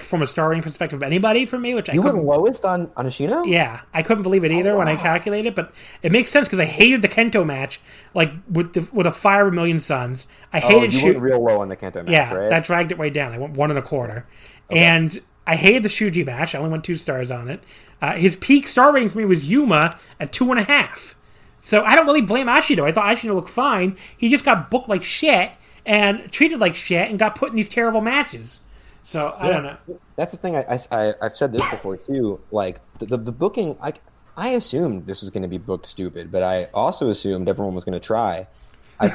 B: from a starting perspective of anybody for me, which I couldn't...
C: You were lowest on Ashino?
B: Yeah. I couldn't believe it either when I calculated, but it makes sense because I hated the Kento match, like, with a Fire of a Million Suns. I hated...
C: you went real low on the Kento match, right?
B: That dragged it way down. I went 1.25. Okay. And... I hated the Shuji match. I only went 2 stars on it. His peak star rating for me was Yuma at 2.5. So I don't really blame Ashino. I thought Ashino looked fine. He just got booked like shit and treated like shit and got put in these terrible matches. So I don't know.
C: That's the thing. I've said this before too. Like the booking, I assumed this was going to be booked stupid, but I also assumed everyone was going to try. I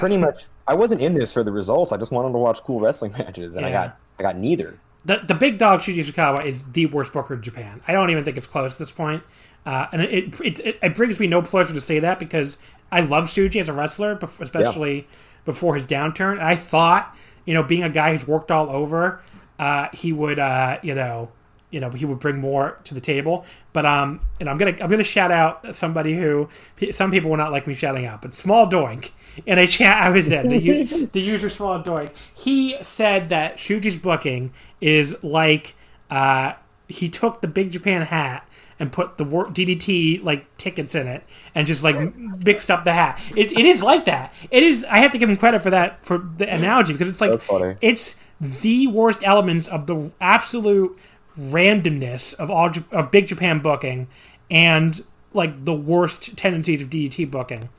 C: wasn't in this for the results. I just wanted to watch cool wrestling matches, and I got neither.
B: The big dog Shuji Ishikawa is the worst booker in Japan. I don't even think it's close at this point. And it brings me no pleasure to say that because I love Shuji as a wrestler, especially before his downturn. And I thought, being a guy who's worked all over, he would, he would bring more to the table. But I'm gonna shout out somebody who some people will not like me shouting out, but Small Doink. In a chat I was in, the user Small Doink, he said that Shuji's booking is like he took the Big Japan hat and put the DDT like tickets in it and just like mixed up the hat. It is like that. It is. I have to give him credit for that, for the analogy, because it's like it's the worst elements of the absolute randomness of Big Japan booking and like the worst tendencies of DDT booking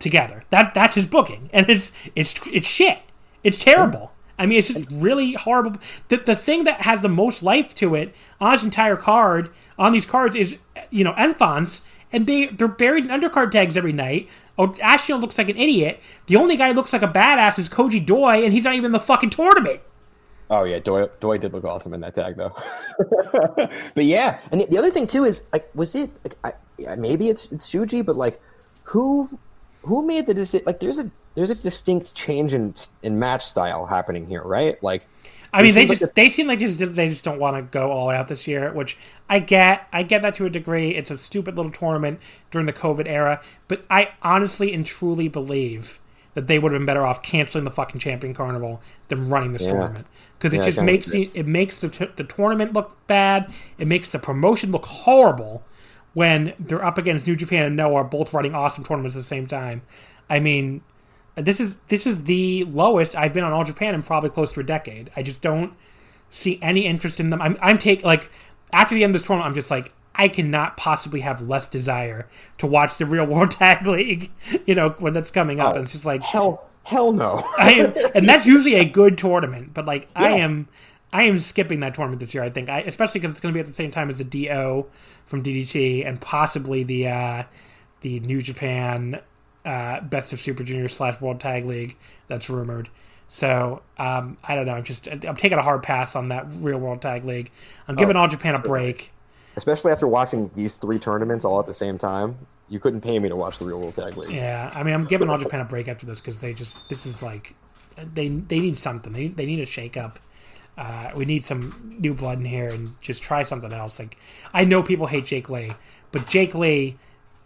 B: together. That's his booking, and it's shit. It's terrible. I mean, it's just really horrible. The thing that has the most life to it on his entire card, on these cards, is Enfants, and they're buried in undercard tags every night. Oh, Ashino looks like an idiot. The only guy who looks like a badass is Koji Doi, and he's not even in the fucking tournament.
C: Oh yeah, Doi did look awesome in that tag though. But yeah, and the other thing too is like, was it maybe it's Shuji, but like who made the decision? Like there's a distinct change in match style happening here, right? Like,
B: I mean, they seem like they just don't want to go all out this year, which I get that to a degree. It's a stupid little tournament during the COVID era, but I honestly and truly believe that they would have been better off canceling the fucking Champion Carnival than running this tournament, because it just makes the tournament look bad. It makes the promotion look horrible when they're up against New Japan and Noah both running awesome tournaments at the same time. I mean, this is the lowest I've been on All Japan in probably close to a decade. I just don't see any interest in them. I'm after the end of this tournament, I'm just like, I cannot possibly have less desire to watch the Real World Tag League, when that's coming up. And it's just like
C: hell no.
B: And that's usually a good tournament, but like I am skipping that tournament this year. I think, especially because it's going to be at the same time as the DO from DDT and possibly the New Japan Best of Super Junior / World Tag League that's rumored. So I don't know. I'm taking a hard pass on that Real World Tag League. I'm giving All Japan a break.
C: Especially after watching these 3 tournaments all at the same time, you couldn't pay me to watch the Real World Tag League.
B: Yeah, I mean, I'm giving All Japan a break after this because this is like they need something. They need a shakeup. We need some new blood in here and just try something else. Like, I know people hate Jake Lee, but Jake Lee,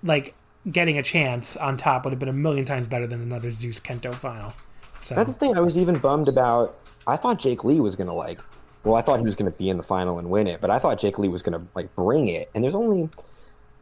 B: like, getting a chance on top would have been a million times better than another Zeus Kento final. So
C: that's the thing I was even bummed about. I thought Jake Lee was gonna I thought he was gonna be in the final and win it, but I thought Jake Lee was gonna like bring it. And there's only,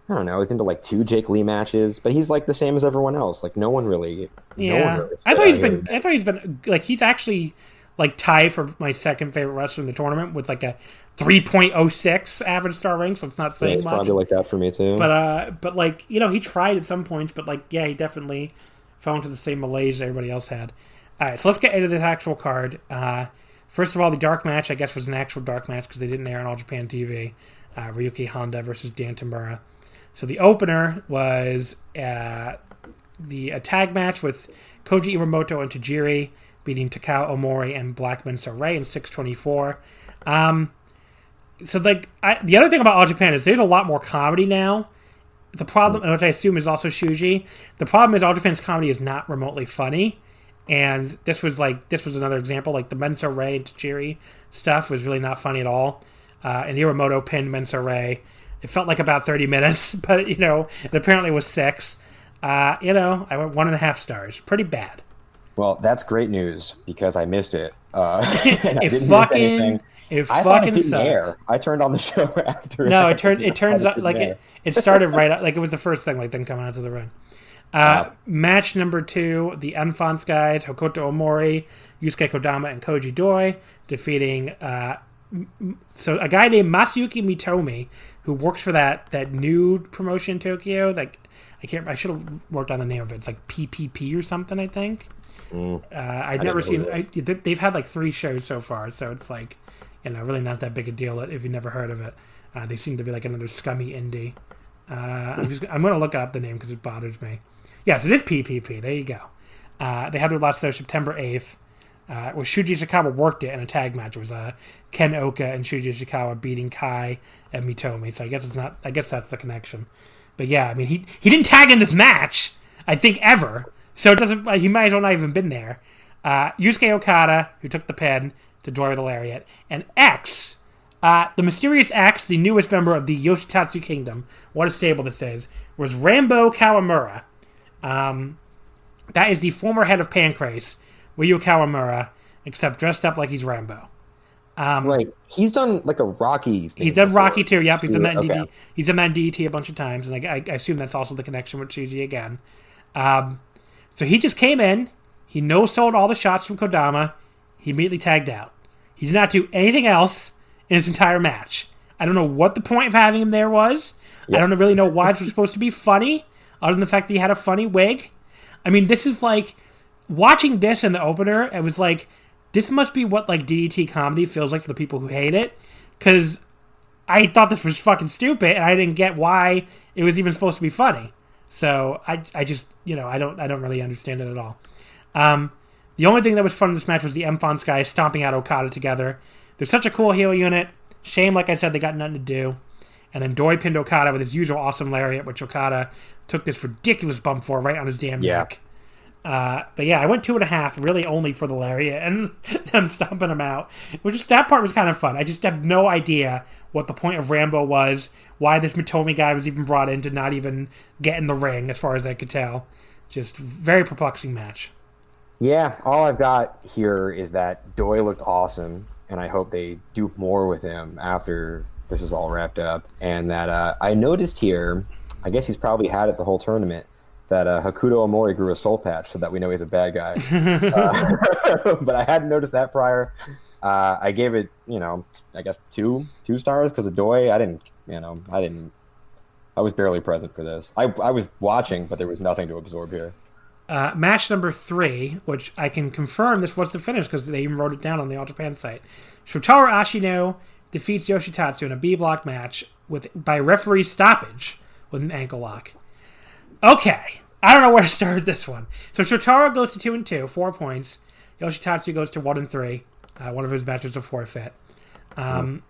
C: I don't know, I was into like 2 Jake Lee matches, but he's like the same as everyone else. Like no one really.
B: I thought he's been like, he's actually like tied for my second favorite wrestler in the tournament with like a 3.06 average star rank, so it's not saying
C: it's
B: much.
C: Probably like that for me too.
B: But like, you know, he tried at some points, but like, yeah, he definitely fell into the same malaise everybody else had. All right, so let's get into this actual card. First of all, the dark match, I guess, was an actual dark match because they didn't air on All Japan TV. Ryuki Honda versus Dan Tamura. So the opener was the tag match with Koji Iwamoto and Tajiri beating Takao Omori and Black Mensa Ray in 624. So like, the other thing about All Japan is there's a lot more comedy now. The problem, which I assume is also Shuji, the problem is All Japan's comedy is not remotely funny. And this was another example. Like the Mensa Ray and Tajiri stuff was really not funny at all. And Iwamoto pinned Mensa Ray. It felt like about 30 minutes, but it apparently was 6. I went 1.5 stars. Pretty bad.
C: Well, that's great news because I missed it.
B: It fucking sucked.
C: Air. I turned on the show after.
B: No, it turns out like it started right up, like it was the first thing, like them coming out to the ring. Match number 2, the Enfants guys, Hokuto Omori, Yusuke Kodama, and Koji Doi, defeating so a guy named Masayuki Mitomi, who works for that new promotion in Tokyo. Like I should have worked on the name of it. It's like PPP or something, I think. I'd never seen. They've had like 3 shows so far, so it's like, really not that big a deal if you've never heard of it. They seem to be like another scummy indie. I'm going to look up the name because it bothers me. Yes, it is PPP. There you go. They had their last show September 8th. Where Shuji Ishikawa worked it in a tag match. It was Ken Oka and Shuji Ishikawa beating Kai and Mitomi. So I guess that's the connection. But yeah, I mean, he didn't tag in this match, I think, ever. So it doesn't. He might as well not even been there. Yusuke Okada, who took the pin to Doi with a lariat, and X, the mysterious X, the newest member of the Yoshitatsu Kingdom. What a stable this is. Was Rambo Kawamura. That is the former head of Pancrase, Ryu Kawamura, except dressed up like he's Rambo.
C: Right. He's done like a Rocky thing.
B: He's done before. Rocky too. Yep. He's done that in
C: okay.
B: DD. He's done that in DDT a bunch of times, and I assume that's also the connection with Shuji again. So he just came in. He no-sold all the shots from Kodama. He immediately tagged out. He did not do anything else in his entire match. I don't know what the point of having him there was. Yep. I don't really know why this was supposed to be funny, other than the fact that he had a funny wig. I mean, this is like, watching this in the opener, it was like, this must be what like DDT comedy feels like to the people who hate it, because I thought this was fucking stupid, and I didn't get why it was even supposed to be funny. So I just, I don't really understand it at all. The only thing that was fun in this match was the Enfants guys stomping out Okada together. They're such a cool heel unit. Shame, like I said, they got nothing to do. And then Doi pinned Okada with his usual awesome lariat, which Okada took this ridiculous bump for right on his damn neck. But yeah, I went 2.5, really only for the lariat and them stomping him out. That part was kind of fun. I just have no idea what the point of Rambo was, why this Mitomi guy was even brought in to not even get in the ring, as far as I could tell. Just very perplexing match.
C: Yeah, all I've got here is that Doi looked awesome, and I hope they do more with him after this is all wrapped up. And that I noticed here, I guess he's probably had it the whole tournament, that Hokuto Omori grew a soul patch so that we know he's a bad guy. But I hadn't noticed that prior. I gave it, I guess two stars because of Doi. I was barely present for this. I was watching, but there was nothing to absorb here.
B: Match number 3, which I can confirm this was the finish because they even wrote it down on the All Japan site. Shotaro Ashino defeats Yoshitatsu in a B-block match by referee stoppage with an ankle lock. Okay, I don't know where to start this one. So Shotaro goes to 2-2, 4 points. Yoshitatsu goes to 1-3. One of his matches a forfeit. So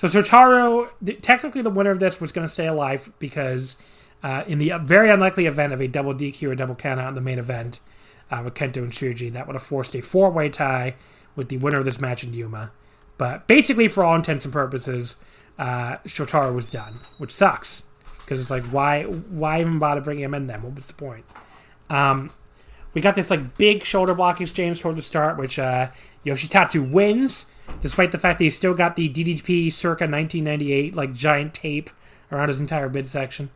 B: Shotaro, technically the winner of this was going to stay alive because in the very unlikely event of a double DQ or double countout in the main event, with Kento and Shuji. That would have forced a 4-way tie with the winner of this match in Yuma. But basically, for all intents and purposes, Shotaro was done, which sucks. Because it's like, why even bother bringing him in then? What was the point? We got this like big shoulder block exchange toward the start, which Yoshitatsu wins, despite the fact that he's still got the DDP circa 1998 like giant tape around his entire midsection.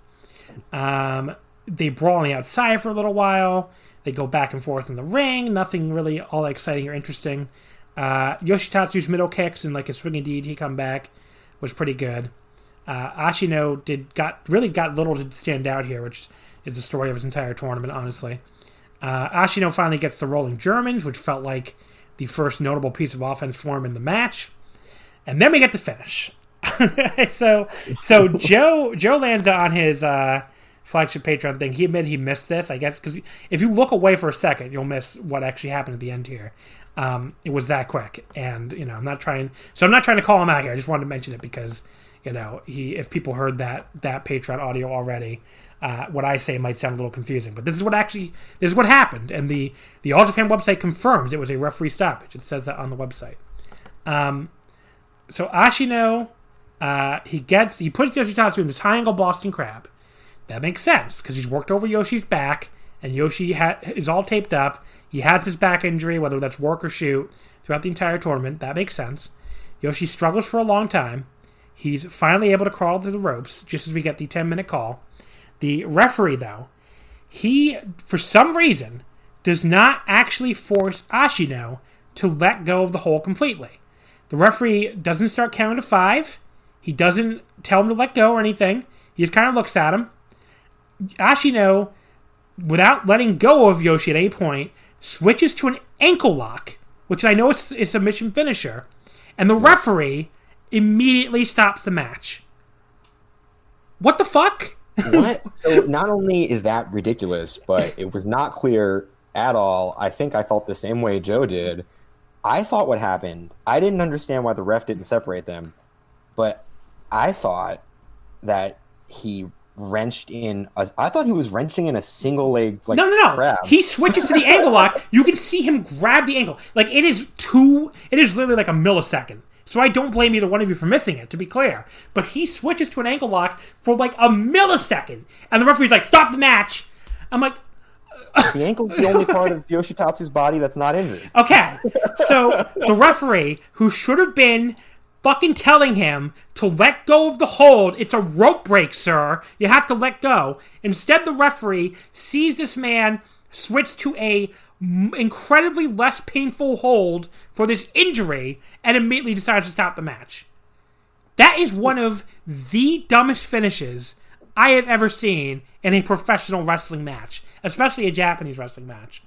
B: They brawl on the outside for a little while. They go back and forth in the ring. Nothing really all that exciting or interesting. Yoshitatsu's middle kicks and like a swinging DDT comeback was pretty good. Ashino got little to stand out here, which is the story of his entire tournament, honestly. Ashino finally gets the rolling Germans, which felt like the first notable piece of offense for him in the match. And then we get the finish. So Joe Lanza on his flagship Patreon thing, he admitted he missed this, I guess, because if you look away for a second, you'll miss what actually happened at the end here. It was that quick, and I'm not trying to call him out here. I just wanted to mention it because if people heard that Patreon audio already, what I say might sound a little confusing, but this is what happened, and the All Japan website confirms it was a referee stoppage. It says that on the website. So Ashino, he puts Yoshitatsu in this high angle Boston Crab. That makes sense because he's worked over Yoshi's back, and Yoshi is all taped up. He has his back injury, whether that's work or shoot, throughout the entire tournament. That makes sense. Yoshi struggles for a long time. He's finally able to crawl through the ropes, just as we get the 10-minute call. The referee, though, he, for some reason, does not actually force Ashino to let go of the hold completely. The referee doesn't start counting to 5. He doesn't tell him to let go or anything. He just kind of looks at him. Ashino, without letting go of Yoshi at any point, switches to an ankle lock, which I know is a submission finisher, and the referee immediately stops the match. What the fuck?
C: What? So not only is that ridiculous, but it was not clear at all. I think I felt the same way Joe did. I thought what happened, I didn't understand why the ref didn't separate them, but I thought that he wrenched in I thought he was wrenching in a single leg
B: No.
C: crab.
B: He switches to the ankle lock. You can see him grab the ankle. Like it is literally like a millisecond. So I don't blame either one of you for missing it, to be clear. But he switches to an ankle lock for like a millisecond. And the referee's like, stop the match. I'm like,
C: the ankle's the only part of Yoshitatsu's body that's not injured.
B: Okay. So the referee, who should have been fucking telling him to let go of the hold. It's a rope break, sir. You have to let go. Instead, the referee sees this man switch to a incredibly less painful hold for this injury and immediately decides to stop the match. That is one of the dumbest finishes I have ever seen in a professional wrestling match, especially a Japanese wrestling match.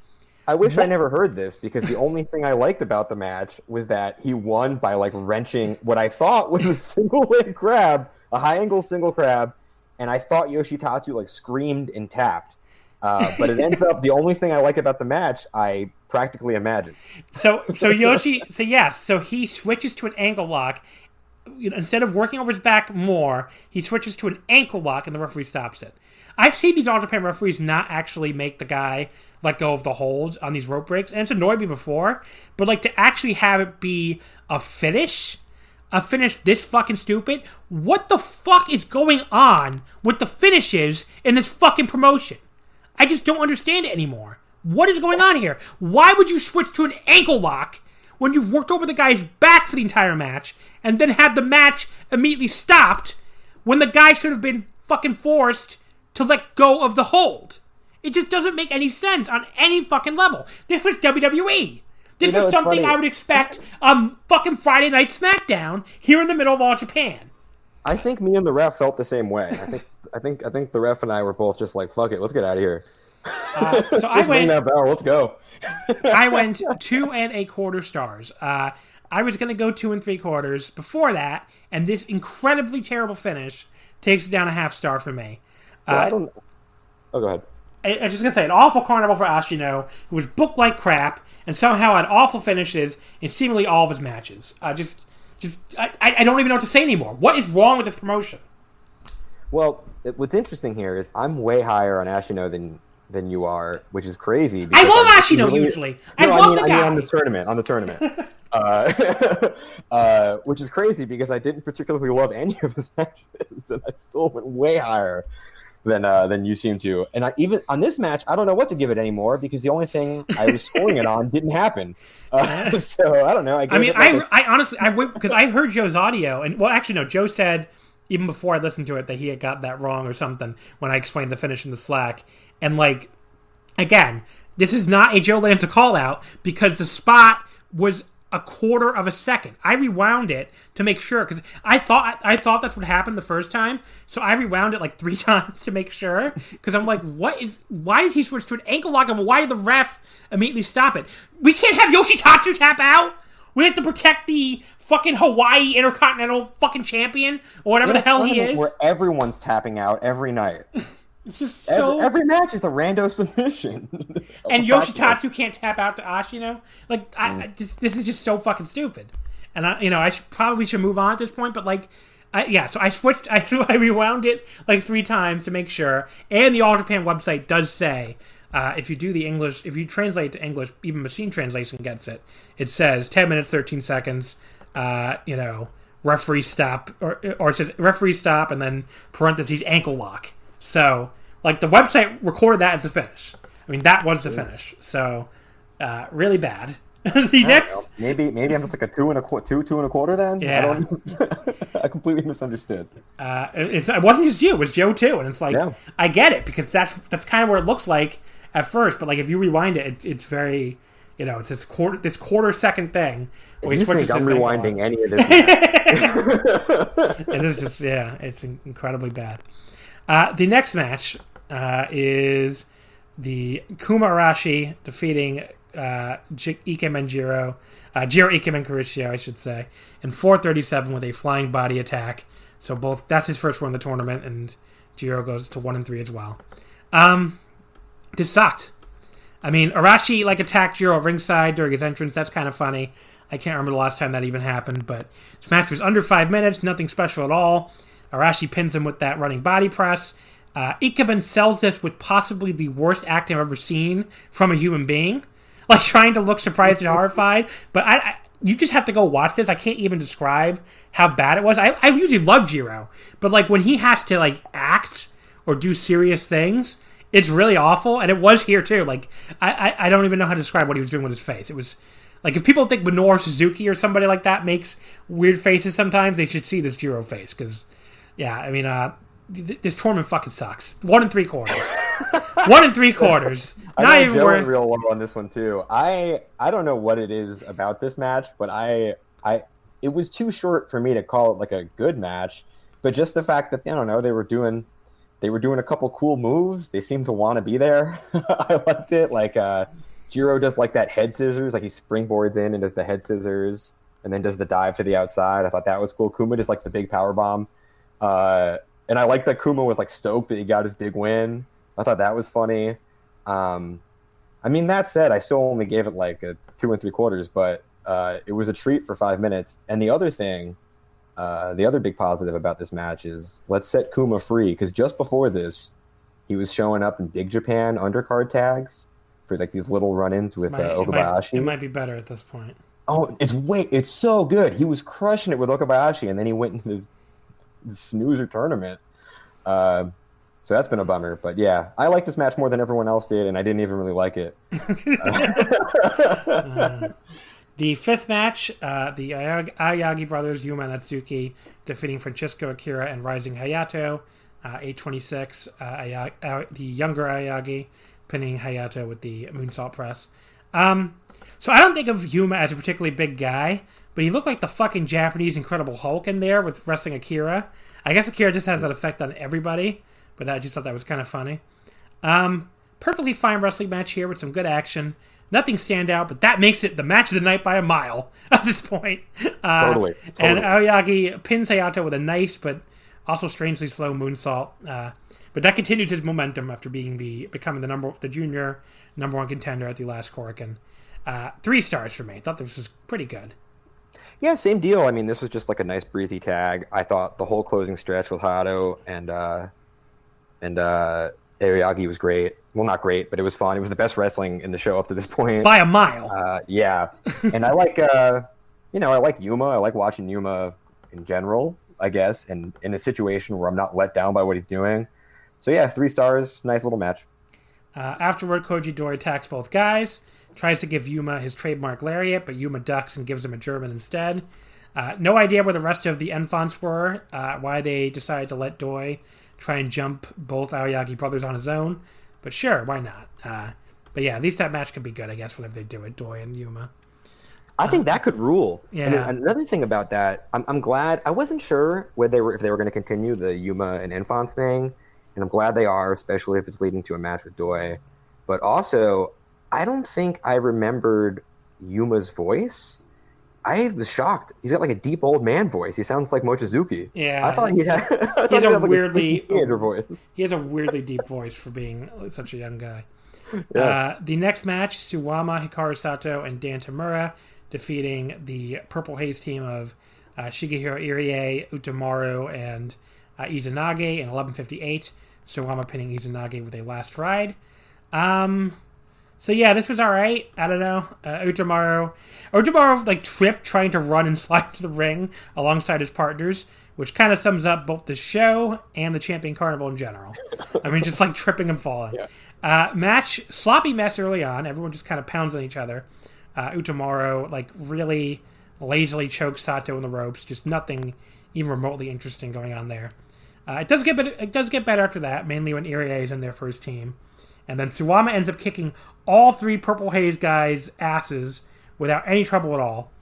C: I wish I never heard this, because the only thing I liked about the match was that he won by like wrenching what I thought was a single leg crab, a high angle single crab, and I thought Yoshitatsu like screamed and tapped. But it ends up the only thing I like about the match I practically imagined.
B: So he switches to an ankle lock. Instead of working over his back more, he switches to an ankle lock and the referee stops it. I've seen these All Japan referees not actually make the guy let go of the hold on these rope breaks, and it's annoyed me before, but like to actually have it be a finish this fucking stupid, what the fuck is going on with the finishes in this fucking promotion? I just don't understand it anymore. What is going on here? Why would you switch to an ankle lock when you've worked over the guy's back for the entire match and then have the match immediately stopped when the guy should have been fucking forced to let go of the hold? It just doesn't make any sense on any fucking level. This was WWE. This was something I would expect on fucking Friday Night SmackDown here in the middle of All Japan.
C: I think me and the ref felt the same way. I think the ref and I were both just like, fuck it, let's get out of here.
B: So I went.
C: That bell, let's go.
B: I went 2 1/4 stars. I was going to go 2 3/4 before that, and this incredibly terrible finish takes it down a 1/2 star for me.
C: So I don't. Oh, go ahead.
B: I was just going to say, an awful carnival for Ashino, who was booked like crap, and somehow had awful finishes in seemingly all of his matches. I don't even know what to say anymore. What is wrong with this promotion?
C: Well, what's interesting here is I'm way higher on Ashino than than you are, which is crazy.
B: I love Ashino usually. I love the guy.
C: On the tournament. Which is crazy because I didn't particularly love any of his matches, and I still went way higher than you seem to. And even on this match, I don't know what to give it anymore because the only thing I was scoring it on didn't happen. So I don't know.
B: I honestly, I went because I heard Joe's audio, and well, actually, no, Joe said even before I listened to it that he had got that wrong or something when I explained the finish in the Slack. And like, again, this is not a Joe Lanza call out because the spot was a quarter of a second. I rewound it to make sure because I thought that's what happened the first time. So I rewound it like 3 times to make sure because I'm like, why did he switch to an ankle lock and why did the ref immediately stop it? We can't have Yoshitatsu tap out. We have to protect the fucking Hawaii Intercontinental fucking champion or whatever the hell he is.
C: Where everyone's tapping out every night.
B: It's just so...
C: Every match is a rando submission.
B: And Yoshitatsu can't tap out to Ashino. Like, this is just so fucking stupid. And, I probably should move on at this point, but, like, so I switched... I rewound it, like, 3 times to make sure. And the All Japan website does say, if you do the English... If you translate to English, even machine translation gets it. It says 10 minutes, 13 seconds, referee stop, or it says referee stop, and then parentheses, ankle lock. So... Like, the website recorded that as the finish. I mean, that was the finish. So, really bad. The next...
C: Maybe I'm just like a 2 and a quarter then?
B: Yeah.
C: I completely misunderstood.
B: It wasn't just you. It was Joe, too. And it's like, I get it, because that's kind of where it looks like at first. But, like, if you rewind it, it's very... it's this quarter second thing.
C: If you think I'm rewinding any of this...
B: It is just, it's incredibly bad. The next match is the Kuma Arashi defeating Ikemen Jiro Ikemen Kurishio, I should say, in 4:37 with a flying body attack. So that's his first one in the tournament, and Jiro goes to 1-3 as well. This sucked. I mean, Arashi attacked Jiro ringside during his entrance. That's kind of funny. I can't remember the last time that even happened, but this match was under 5 minutes, nothing special at all. Arashi pins him with that running body press. Ikemen sells this with possibly the worst acting I've ever seen from a human being. Like, trying to look surprised and horrified. But you just have to go watch this. I can't even describe how bad it was. I usually love Jiro. But, when he has to, act or do serious things, it's really awful. And it was here, too. I don't even know how to describe what he was doing with his face. It was... if people think Minoru Suzuki or somebody like that makes weird faces sometimes, they should see this Jiro face. Because... yeah, I mean, this tournament fucking sucks. 1 3/4. 1 3/4. Not even worth.
C: Real low on this one too. I don't know what it is about this match, but it was too short for me to call it a good match. But just the fact that I don't know, they were doing a couple cool moves. They seemed to want to be there. I liked it. Jiro does that head scissors, he springboards in and does the head scissors, and then does the dive to the outside. I thought that was cool. Kuma does the big power bomb. And I like that Kuma was stoked that he got his big win. I thought that was funny. I mean, that said, I still only gave it a 2 3/4, but it was a treat for 5 minutes. And the other thing, the other big positive about this match is let's set Kuma free, because just before this, he was showing up in Big Japan undercard tags for these little run-ins with Okabayashi.
B: It might be better at this point.
C: Oh, it's so good. He was crushing it with Okabayashi, and then he went into this snoozer tournament. So that's been a bummer. But yeah, I like this match more than everyone else did, and I didn't even really like it.
B: The fifth match, the Ayagi brothers, Yuma and Atsuki, defeating Francisco Akira and Rising Hayato. 8:26, the younger Ayagi pinning Hayato with the moonsault press. So I don't think of Yuma as a particularly big guy, but he looked like the fucking Japanese Incredible Hulk in there with wrestling Akira. I guess Akira just has that effect on everybody, but I just thought that was kind of funny. Perfectly fine wrestling match here with some good action. Nothing stand out, but that makes it the match of the night by a mile at this point.
C: Totally.
B: And Aoyagi pins Hayato with a nice but also strangely slow moonsault. But that continues his momentum after becoming the junior number 1 contender at the last Korakuen. 3 stars for me. I thought this was pretty good.
C: Yeah, same deal. I mean, this was just a nice breezy tag. I thought the whole closing stretch with Hayato and Aoyagi was great. Well, not great, but it was fun. It was the best wrestling in the show up to this point.
B: By a mile.
C: Yeah. And I like, I like Yuma. I like watching Yuma in general, I guess, and in a situation where I'm not let down by what he's doing. So yeah, 3 stars. Nice little match.
B: Afterward, Koji Doi attacks both guys, tries to give Yuma his trademark lariat, but Yuma ducks and gives him a German instead. No idea where the rest of the enfants were, why they decided to let Doi try and jump both Aoyagi brothers on his own. But sure, why not? But yeah, at least that match could be good, I guess, whenever they do it, Doi and Yuma.
C: I think that could rule.
B: Yeah.
C: And another thing about that, I'm glad. I wasn't sure if they were going to continue the Yuma and Enfants thing, and I'm glad they are, especially if it's leading to a match with Doi. But also, I don't think I remembered Yuma's voice. I was shocked. He's got like a deep old man voice. He sounds like Mochizuki.
B: Yeah,
C: I thought he had.
B: He has a weirdly
C: teenager voice.
B: He has a weirdly deep voice for being such a young guy.
C: Yeah.
B: The next match: Suwama, Hikaru Sato, and Dan Tamura defeating the Purple Haze team of Shigehiro Irie, Utamaru, and Izanagi in 11:58. Suwama pinning Izanagi with a last ride. So yeah, this was all right. I don't know. Utamaru like tripped trying to run and slide to the ring alongside his partners, which kind of sums up both the show and the Champion Carnival in general. I mean, just like tripping and falling. Yeah. Match sloppy mess early on. Everyone just kind of pounds on each other. Utamaru like really lazily chokes Sato in the ropes. Just nothing even remotely interesting going on there. It does get better after that, mainly when Irie is in there for his team. And then Suwama ends up kicking all 3 Purple Haze guys' asses without any trouble at all.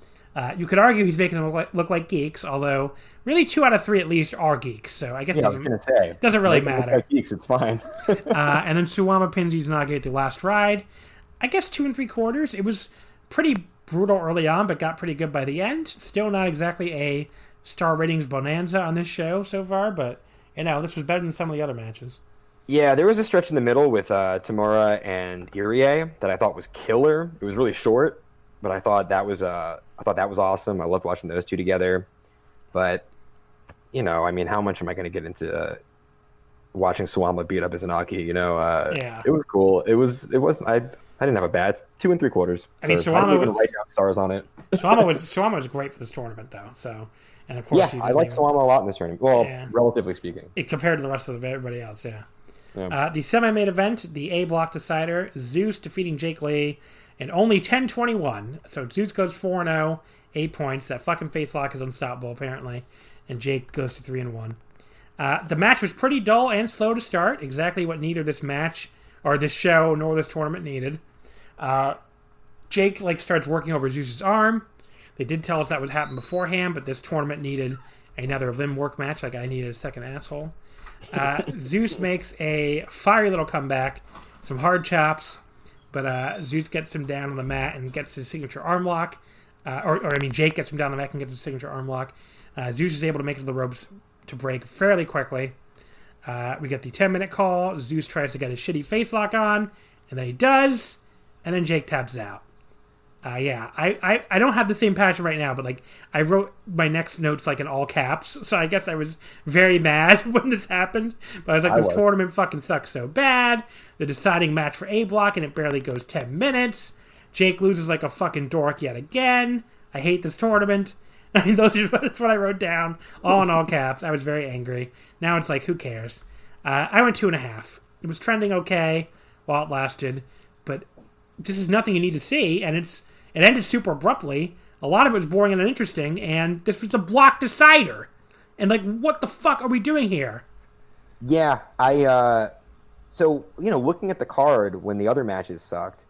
B: You could argue he's making them look like geeks, although really 2 out of 3 at least are geeks. So I guess
C: I was going to say
B: doesn't really matter.
C: Like geeks, it's fine.
B: And then Suwama pins Izanagi at the last ride. I guess 2 3/4. It was pretty brutal early on, but got pretty good by the end. Still not exactly a star ratings bonanza on this show so far, but this was better than some of the other matches.
C: Yeah, there was a stretch in the middle with Tamura and Irie that I thought was killer. It was really short, but I thought that was awesome. I loved watching those 2 together. But how much am I going to get into watching Suwama beat up Izanagi? It was cool. It was. I didn't have a bad 2 3/4.
B: I mean, Suwama was
C: write down stars on it.
B: Suwama was great for this tournament, though. So. And of course,
C: I like Suwama a lot in this tournament. Well, relatively speaking,
B: compared to the rest of everybody else, yeah. The semi-main event, the A block decider, Zeus defeating Jake Lee in only 10:21. So Zeus goes 4-0, 8 points. That fucking face lock is unstoppable apparently, and Jake goes to 3-1. The match was pretty dull and slow to start. Exactly what neither this match or this show nor this tournament needed. Jake starts working over Zeus's arm. They did tell us that would happen beforehand, but this tournament needed another limb work match. Like I needed a second asshole. Zeus makes a fiery little comeback, some hard chops, but Zeus gets him down on the mat and gets his signature arm lock. Jake gets him down on the mat and gets his signature arm lock. Zeus is able to make it to the ropes to break fairly quickly. We get the 10-minute call. Zeus tries to get his shitty face lock on, and then he does, and then Jake taps out. I don't have the same passion right now, but I wrote my next notes in all caps, so I guess I was very mad when this happened. But I was this tournament fucking sucks so bad. The deciding match for A block, and it barely goes 10 minutes. Jake loses like a fucking dork yet again. I hate this tournament. I mean, that's what I wrote down, all in all caps. I was very angry. Now it's who cares? I went 2.5. It was trending okay while it lasted, but this is nothing you need to see, and it ended super abruptly. A lot of it was boring and uninteresting, and this was a block decider. And, what the fuck are we doing here?
C: Yeah, looking at the card when the other matches sucked,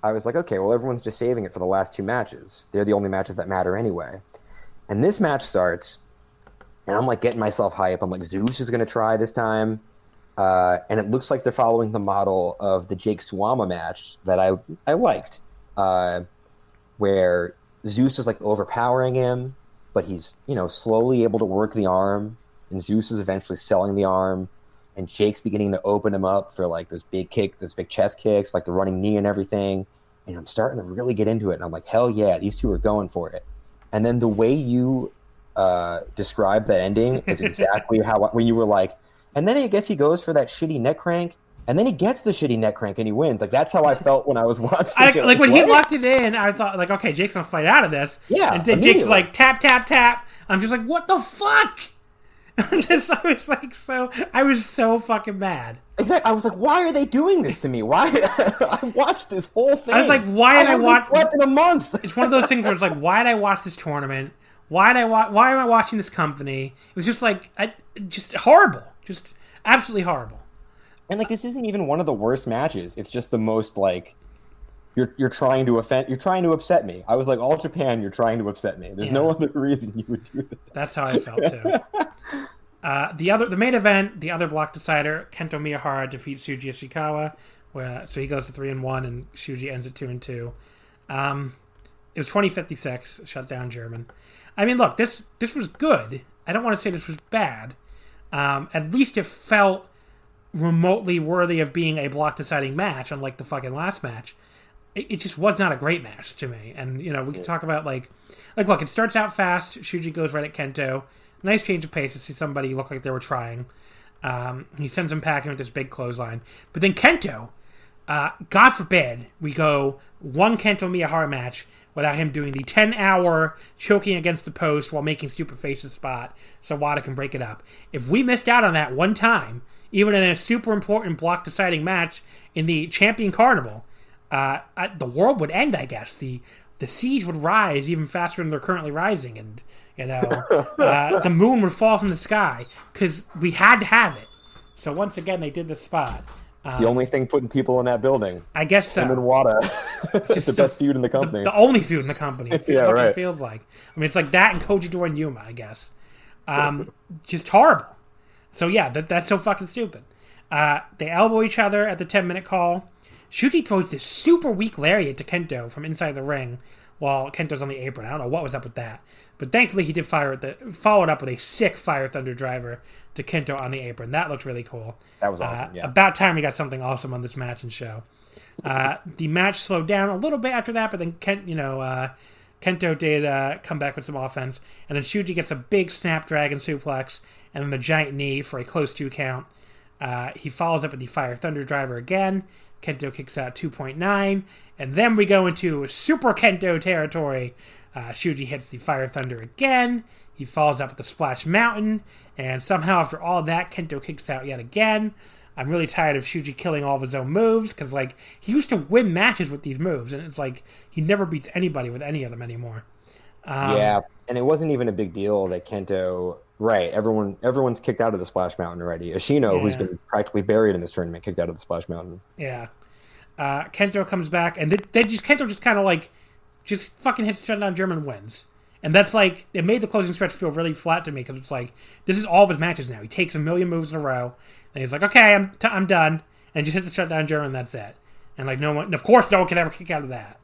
C: I was like, okay, well, everyone's just saving it for the last 2 matches. They're the only matches that matter anyway. And this match starts, and I'm, getting myself hype. I'm like, Zeus is going to try this time. And it looks like they're following the model of the Jake Suwama match that I liked. Where Zeus is overpowering him, but he's slowly able to work the arm, and Zeus is eventually selling the arm, and Jake's beginning to open him up for those big chest kicks, the running knee and everything. And I'm starting to really get into it, and I'm like, hell yeah, these 2 are going for it. And then the way you described that ending is exactly how when you were like, and then I guess he goes for that shitty neck crank. And then he gets the shitty neck crank and he wins. Like, that's how I felt when I was watching it.
B: Like when he locked it in, I thought, like, okay, Jake's going to fight out of this.
C: Yeah,
B: and then Jake's like, tap, tap, tap. I'm just like, what the fuck? I was so fucking mad.
C: Exactly. I was like, why are they doing this to me? Why? I watched this whole thing.
B: I was like, why did I watch?
C: Slept in a month.
B: It's one of those things where it's like, why did I watch this tournament? Why am I watching this company? It was just like, just horrible, just absolutely horrible.
C: And like, this isn't even one of the worst matches. It's just the most like, you're trying to upset me. I was like, All Japan, you're trying to upset me. There's no other reason you would do this.
B: That's how I felt too. The main event, the other block decider, Kento Miyahara defeats Shuji Ishikawa, so he goes to 3-1, and Shuji ends at 2-2. It was 20:56, shut down German. I mean, look, this was good. I don't want to say this was bad. At least it felt remotely worthy of being a block deciding match, unlike the fucking last match. It just was not a great match to me. And, we can talk about, like, look, it starts out fast. Shuji goes right at Kento. Nice change of pace to see somebody look like they were trying. He sends him packing with this big clothesline. But then Kento, God forbid we go one Kento Miyahara match without him doing the 10-hour choking against the post while making stupid faces spot so Wada can break it up. If we missed out on that one time, even in a super important block deciding match in the Champion Carnival, the world would end, I guess. The siege would rise even faster than they're currently rising, and the moon would fall from the sky because we had to have it. So once again, they did the spot.
C: It's the only thing putting people in that building.
B: I guess so.
C: Him and Wada. It's just the best feud in the company.
B: The only feud in the company.
C: Right.
B: It feels like. I mean, it's like that and Kojidor and Yuma, I guess. Just horrible. So yeah, that's so fucking stupid. They elbow each other at the 10-minute call. Shuji throws this super weak lariat to Kento from inside the ring while Kento's on the apron. I don't know what was up with that. But thankfully he did follow it up with a sick Fire Thunder driver to Kento on the apron. That looked really cool.
C: That was awesome, yeah.
B: About time we got something awesome on this match and show. The match slowed down a little bit after that, but then Kento did come back with some offense. And then Shuji gets a big Snapdragon suplex and then the giant knee for a close 2 count. He follows up with the Fire Thunder driver again. Kento kicks out 2.9. And then we go into Super Kento territory. Shuji hits the Fire Thunder again. He follows up with the Splash Mountain. And somehow after all that, Kento kicks out yet again. I'm really tired of Shuji killing all of his own moves. Because, he used to win matches with these moves. And it's like, he never beats anybody with any of them anymore.
C: Yeah, and it wasn't even a big deal that Kento... Right, everyone's kicked out of the Splash Mountain already. Ashino, who's been practically buried in this tournament, kicked out of the Splash Mountain.
B: Yeah. Kento comes back, and Kento just kind of just fucking hits the shutdown German wins. And that's it made the closing stretch feel really flat to me, because it's this is all of his matches now. He takes a million moves in a row, and he's like, okay, I'm done, and just hits the shutdown German, and that's it. And no one can ever kick out of that.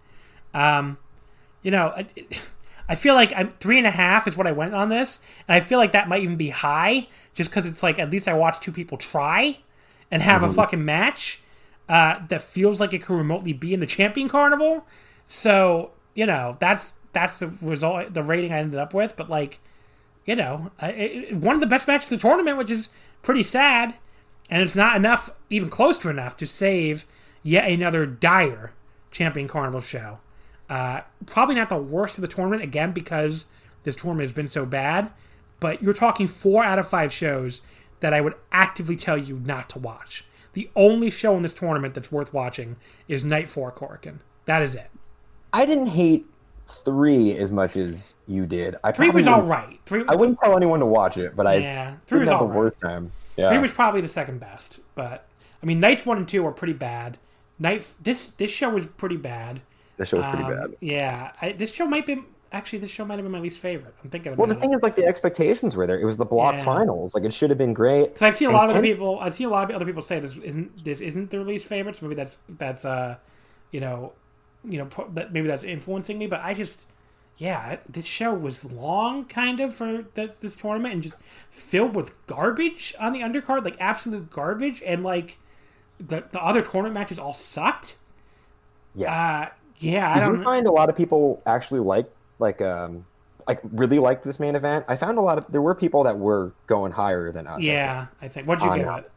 B: I feel like 3.5 is what I went on this, and I feel like that might even be high, just because it's at least I watched 2 people try and have a fucking match that feels like it could remotely be in the Champion Carnival. So that's the result, the rating I ended up with. But one of the best matches of the tournament, which is pretty sad, and it's not enough, even close to enough, to save yet another dire Champion Carnival show. Probably not the worst of the tournament, again, because this tournament has been so bad, but you're talking 4 out of 5 shows that I would actively tell you not to watch. The only show in this tournament that's worth watching is Night 4 Korakuen. That is it.
C: I didn't hate 3 as much as you did.
B: 3 was all right.
C: I wouldn't tell anyone to watch it, but
B: 3 was all
C: the worst time. Yeah.
B: 3 was probably the second best, but I mean, Nights 1 and 2 were pretty bad. This show was pretty bad.
C: The show was pretty bad.
B: Yeah, this show might have been my least favorite. I'm thinking.
C: Well, the thing is, the expectations were there. It was the block finals. It should have been great.
B: Because I've seen a lot of other people say this isn't their least favorite. So maybe that's maybe that's influencing me. But I just, this show was long, kind of, for this tournament, and just filled with garbage on the undercard, absolute garbage, and the other tournament matches all sucked.
C: Yeah.
B: Yeah,
C: Did you find a lot of people actually really liked this main event? I found there were people that were going higher than us.
B: Yeah, I think. What'd you give it?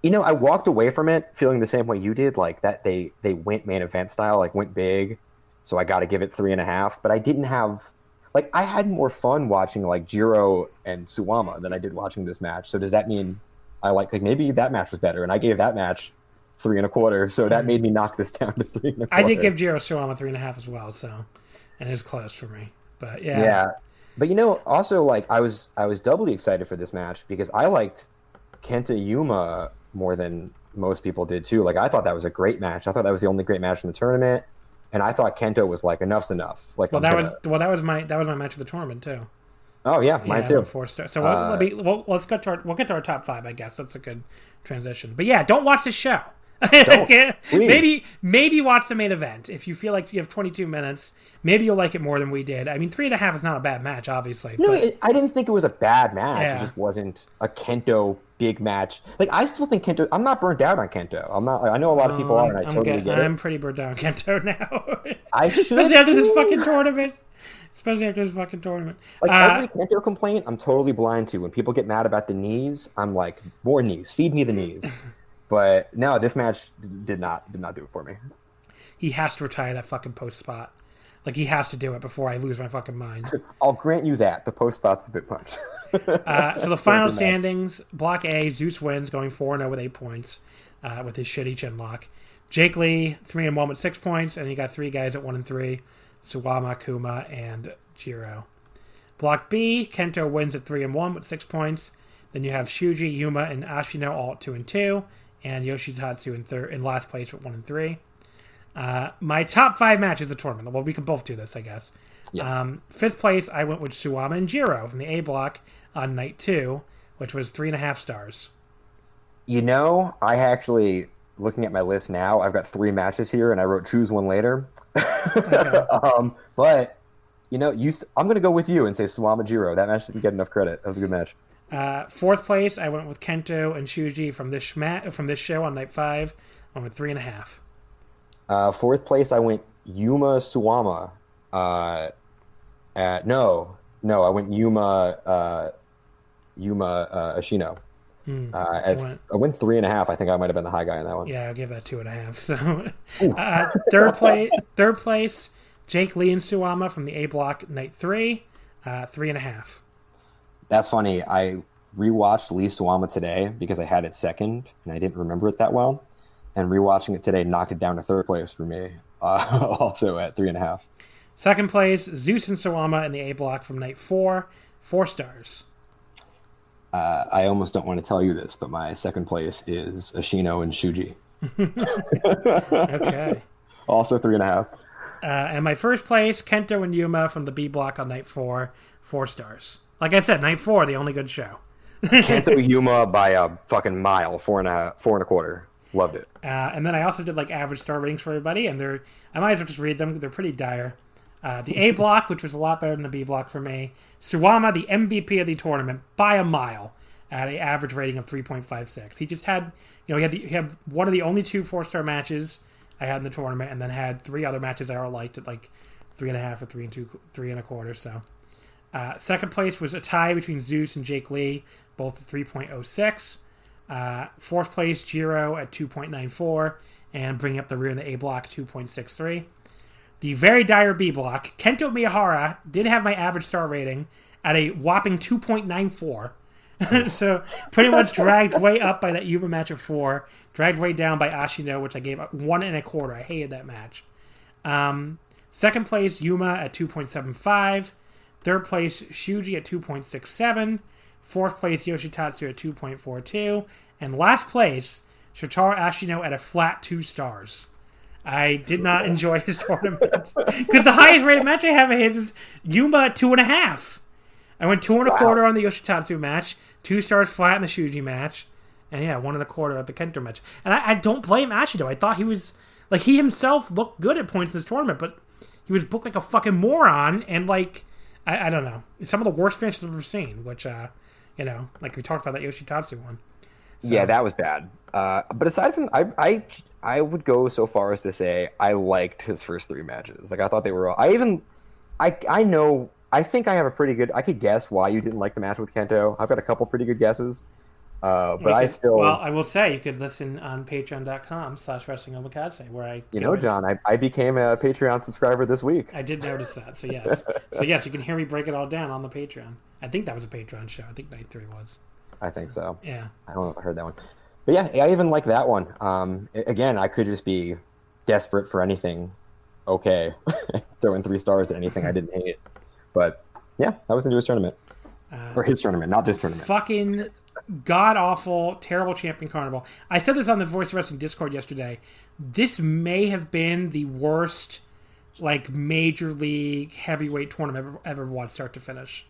C: I walked away from it feeling the same way you did, like that they went main event style, like went big. So I got to give it 3.5. But I didn't have, like, I had more fun watching like Jiro and Suwama than I did watching this match. So does that mean I like maybe that match was better, and I gave that match 3.25. So that made me knock this down to 3.25.
B: I did give Jiro Suwama 3.5 as well. So, and it was close for me. But yeah.
C: Yeah. But also like I was doubly excited for this match because I liked Kenta Yuma more than most people did too. Like I thought that was a great match. I thought that was the only great match in the tournament, and I thought Kento was like enough's enough. Like
B: that was my match of the tournament too.
C: Oh yeah, mine too.
B: 4 stars. So let's get to our top 5. I guess that's a good transition. But yeah, don't watch the show. Maybe watch the main event if you feel like you have 22 minutes. Maybe you'll like it more than we did. I mean, 3.5 is not a bad match, obviously.
C: No, I didn't think it was a bad match. Yeah. It just wasn't a Kento big match. Like I still think Kento. I'm not burnt out on Kento. I'm not. I know a lot of people are, and I totally get it.
B: I'm pretty burnt out on Kento now.
C: Especially
B: after this fucking tournament.
C: Like every Kento complaint, I'm totally blind to. When people get mad about the knees, I'm like, more knees. Feed me the knees. But no, this match did not do it for me.
B: He has to retire that fucking post spot. Like, he has to do it before I lose my fucking mind.
C: I'll grant you that. The post spot's a bit much.
B: So the final standings, Block A, Zeus wins, going 4-0 with 8 points with his shitty chin lock. Jake Lee, 3-1 with 6 points, and you got 3 guys at 1-3, Suwama, Kuma, and Jiro. Block B, Kento wins at 3-1 with 6 points. Then you have Shuji, Yuma, and Ashino all at 2-2, and Yoshitatsu in last place with 1-3. My top 5 matches of the tournament. Well, we can both do this, I guess. Yeah. 5th place, I went with Suwama and Jiro from the A block on night 2, which was 3.5 stars.
C: I actually, looking at my list now, I've got 3 matches here, and I wrote choose one later. Okay. But I'm going to go with you and say Suwama Jiro. That match didn't get enough credit. That was a good match.
B: 4th place, I went with Kento and Shuji from this show on night 5. I went with 3.5.
C: 4th place, I went Yuma Suwama. I went Yuma Ashino. I went 3.5. I think I might have been the high guy in that one.
B: Yeah, I'll give that 2.5. So, third place, Jake Lee and Suwama from the A block, night 3, 3.5.
C: That's funny. I rewatched Lee Suwama today because I had it second and I didn't remember it that well. And rewatching it today knocked it down to 3rd place for me, also at 3.5.
B: 2nd place, Zeus and Suwama in the A block from night 4, 4 stars.
C: I almost don't want to tell you this, but my 2nd place is Ashino and Shuji.
B: Okay.
C: Also 3.5.
B: And my 1st place, Kento and Yuma from the B block on night 4, 4 stars. Like I said, night 4, the only good show.
C: Kento Yuma by a fucking mile, 4.25. Loved it.
B: And then I also did like average star ratings for everybody, and I might as well just read them. They're pretty dire. The A block, which was a lot better than the B block for me. Suwama, the MVP of the tournament by a mile, at an average rating of 3.56. He just had, he had one of the only 2 4-star matches I had in the tournament, and then had 3 other matches I all liked at like 3.5 or 3.25. So, 2nd place was a tie between Zeus and Jake Lee, both at 3.06. 4th place, Jiro at 2.94, and bringing up the rear in the A block, 2.63. The very dire B block, Kento Miyahara did have my average star rating at a whopping 2.94. So pretty much dragged way up by that Yuma match of 4, dragged way down by Ashino, which I gave 1.25. I hated that match. 2nd place, Yuma at 2.75. 3rd place, Shuji at 2.67. 4th place, Yoshitatsu at 2.42. And last place, Shotaro Ashino at a flat 2 stars. I did not enjoy his tournament. Because the highest rated match I have of his is Yuma at 2.5. I went 2.25 on the Yoshitatsu match, 2 stars flat in the Shuji match, and 1.25 at the Kento match. And I don't blame Ashino. I thought he was, like, he himself looked good at points in this tournament, but he was booked like a fucking moron, and, like, I don't know. It's some of the worst finishes I've ever seen, which, like we talked about that Yoshitatsu one. So. Yeah,
C: that was bad. But aside from, I would go so far as to say I liked his first 3 matches. Like, I thought they were all... I think I have a pretty good... I could guess why you didn't like the match with Kento. I've got a couple pretty good guesses.
B: Well, I will say you could listen on patreon.com/Wrestling Omakase, where I
C: John, I became a Patreon subscriber this week.
B: I did notice that. So yes, you can hear me break it all down on the Patreon. I think that was a Patreon show. I think night 3 was.
C: I think so.
B: Yeah.
C: I don't know if I heard that one. But yeah, I even like that one. Again, I could just be desperate for anything. Okay. Throwing 3 stars at anything I didn't hate. But yeah, I was into his tournament. Or his tournament, not this tournament.
B: Fucking god-awful, terrible Champion Carnival. I said this on the Voice of Wrestling Discord yesterday. This may have been the worst, major league heavyweight tournament I've ever watched start to finish.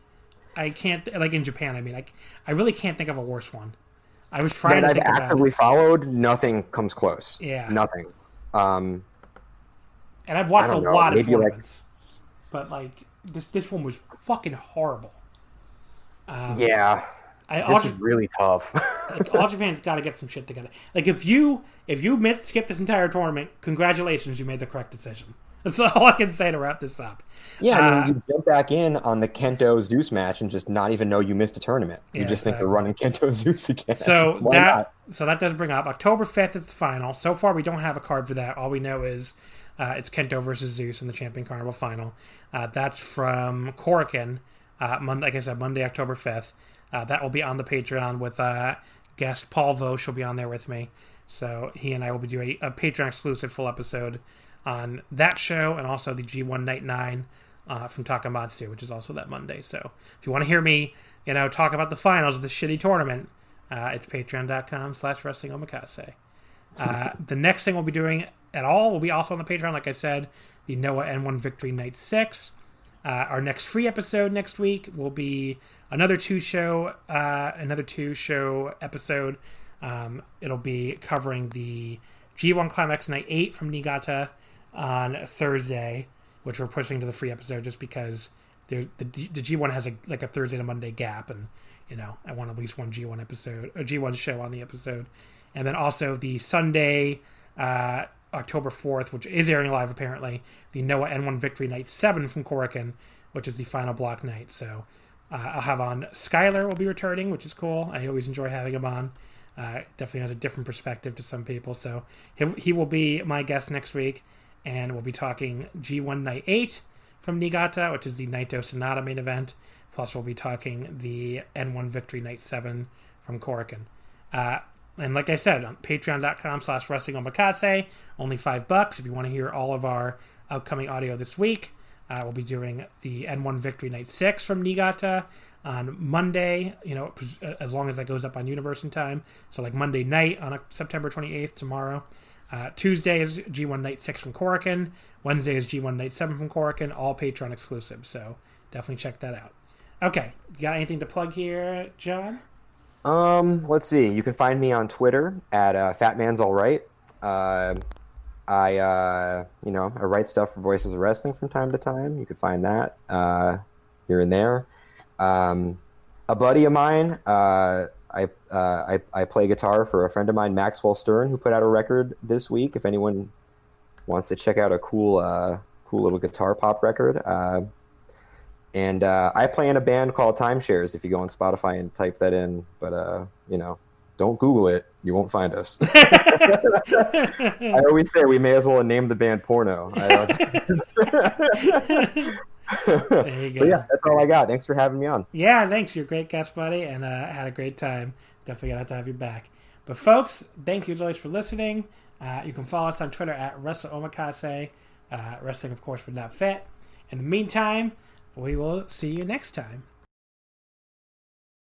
B: I can't, in Japan, I mean. I really can't think of a worse one. I was trying to think
C: I've actively followed, nothing comes close.
B: Yeah.
C: Nothing.
B: And I've watched a lot of tournaments. But, this one was fucking horrible.
C: This is really tough.
B: All Japan's got to get some shit together. If you skip this entire tournament, congratulations, you made the correct decision. That's all I can say to wrap this up.
C: Yeah, you jump back in on the Kento Zeus match and just not even know you missed a tournament. You just think they're running Kento Zeus again.
B: So that does bring up October 5th is the final. So far, we don't have a card for that. All we know is it's Kento versus Zeus in the Champion Carnival final. That's from Korakuen. Like I said, Monday, October 5th. That will be on the Patreon with guest Paul Vosch will be on there with me. So he and I will be doing a Patreon exclusive full episode on that show, and also the G1 Night 9 from Takamatsu, which is also that Monday. So if you want to hear me, talk about the finals of the shitty tournament, it's patreon.com/Wrestling Omakase. The next thing we'll be doing at all will be also on the Patreon, like I said, the Noah N1 Victory Night 6. Our next free episode next week will be another two-show episode. It'll be covering the G1 Climax Night 8 from Niigata on Thursday, which we're pushing to the free episode just because the G1 has a Thursday to Monday gap, and I want at least one G1 episode, a G1 show on the episode. And then also the Sunday, October 4th, which is airing live apparently, the Noah N1 Victory Night 7 from Korakuen, which is the final block night. So I'll have on Skylar will be returning, which is cool. I always enjoy having him on. Definitely has a different perspective to some people. So he will be my guest next week, and we'll be talking G1 Night 8 from Niigata, which is the Naito Sonata main event. Plus we'll be talking the N1 Victory Night 7 from Korakuen. And like I said, on patreon.com/Wrestling Omakase, only $5 if you want to hear all of our upcoming audio this week. We'll be doing the N1 Victory Night 6 from Niigata on Monday, as long as that goes up on Universe in time. So Monday night on September 28th, tomorrow. Tuesday is G1 Night 6 from Korakuen. Wednesday is G1 Night 7 from Korakuen, all Patreon exclusive. So definitely check that out. Okay, you got anything to plug here, John?
C: Let's see. You can find me on Twitter at FatMansAllRight. I write stuff for Voices of Wrestling from time to time. You can find that here and there. A buddy of mine, I play guitar for a friend of mine, Maxwell Stern, who put out a record this week. If anyone wants to check out a cool little guitar pop record. And I play in a band called Timeshares. If you go on Spotify and type that in, but don't Google it; you won't find us. I always say we may as well name the band Porno.
B: There you go.
C: But yeah, that's all I got. Thanks for having me on.
B: Yeah, thanks. You're a great guest, buddy, and had a great time. Definitely gonna have to have you back. But folks, thank you as always for listening. You can follow us on Twitter at Wrestling Omakase. Wrestling, of course, would not fit. In the meantime, we will see you next time.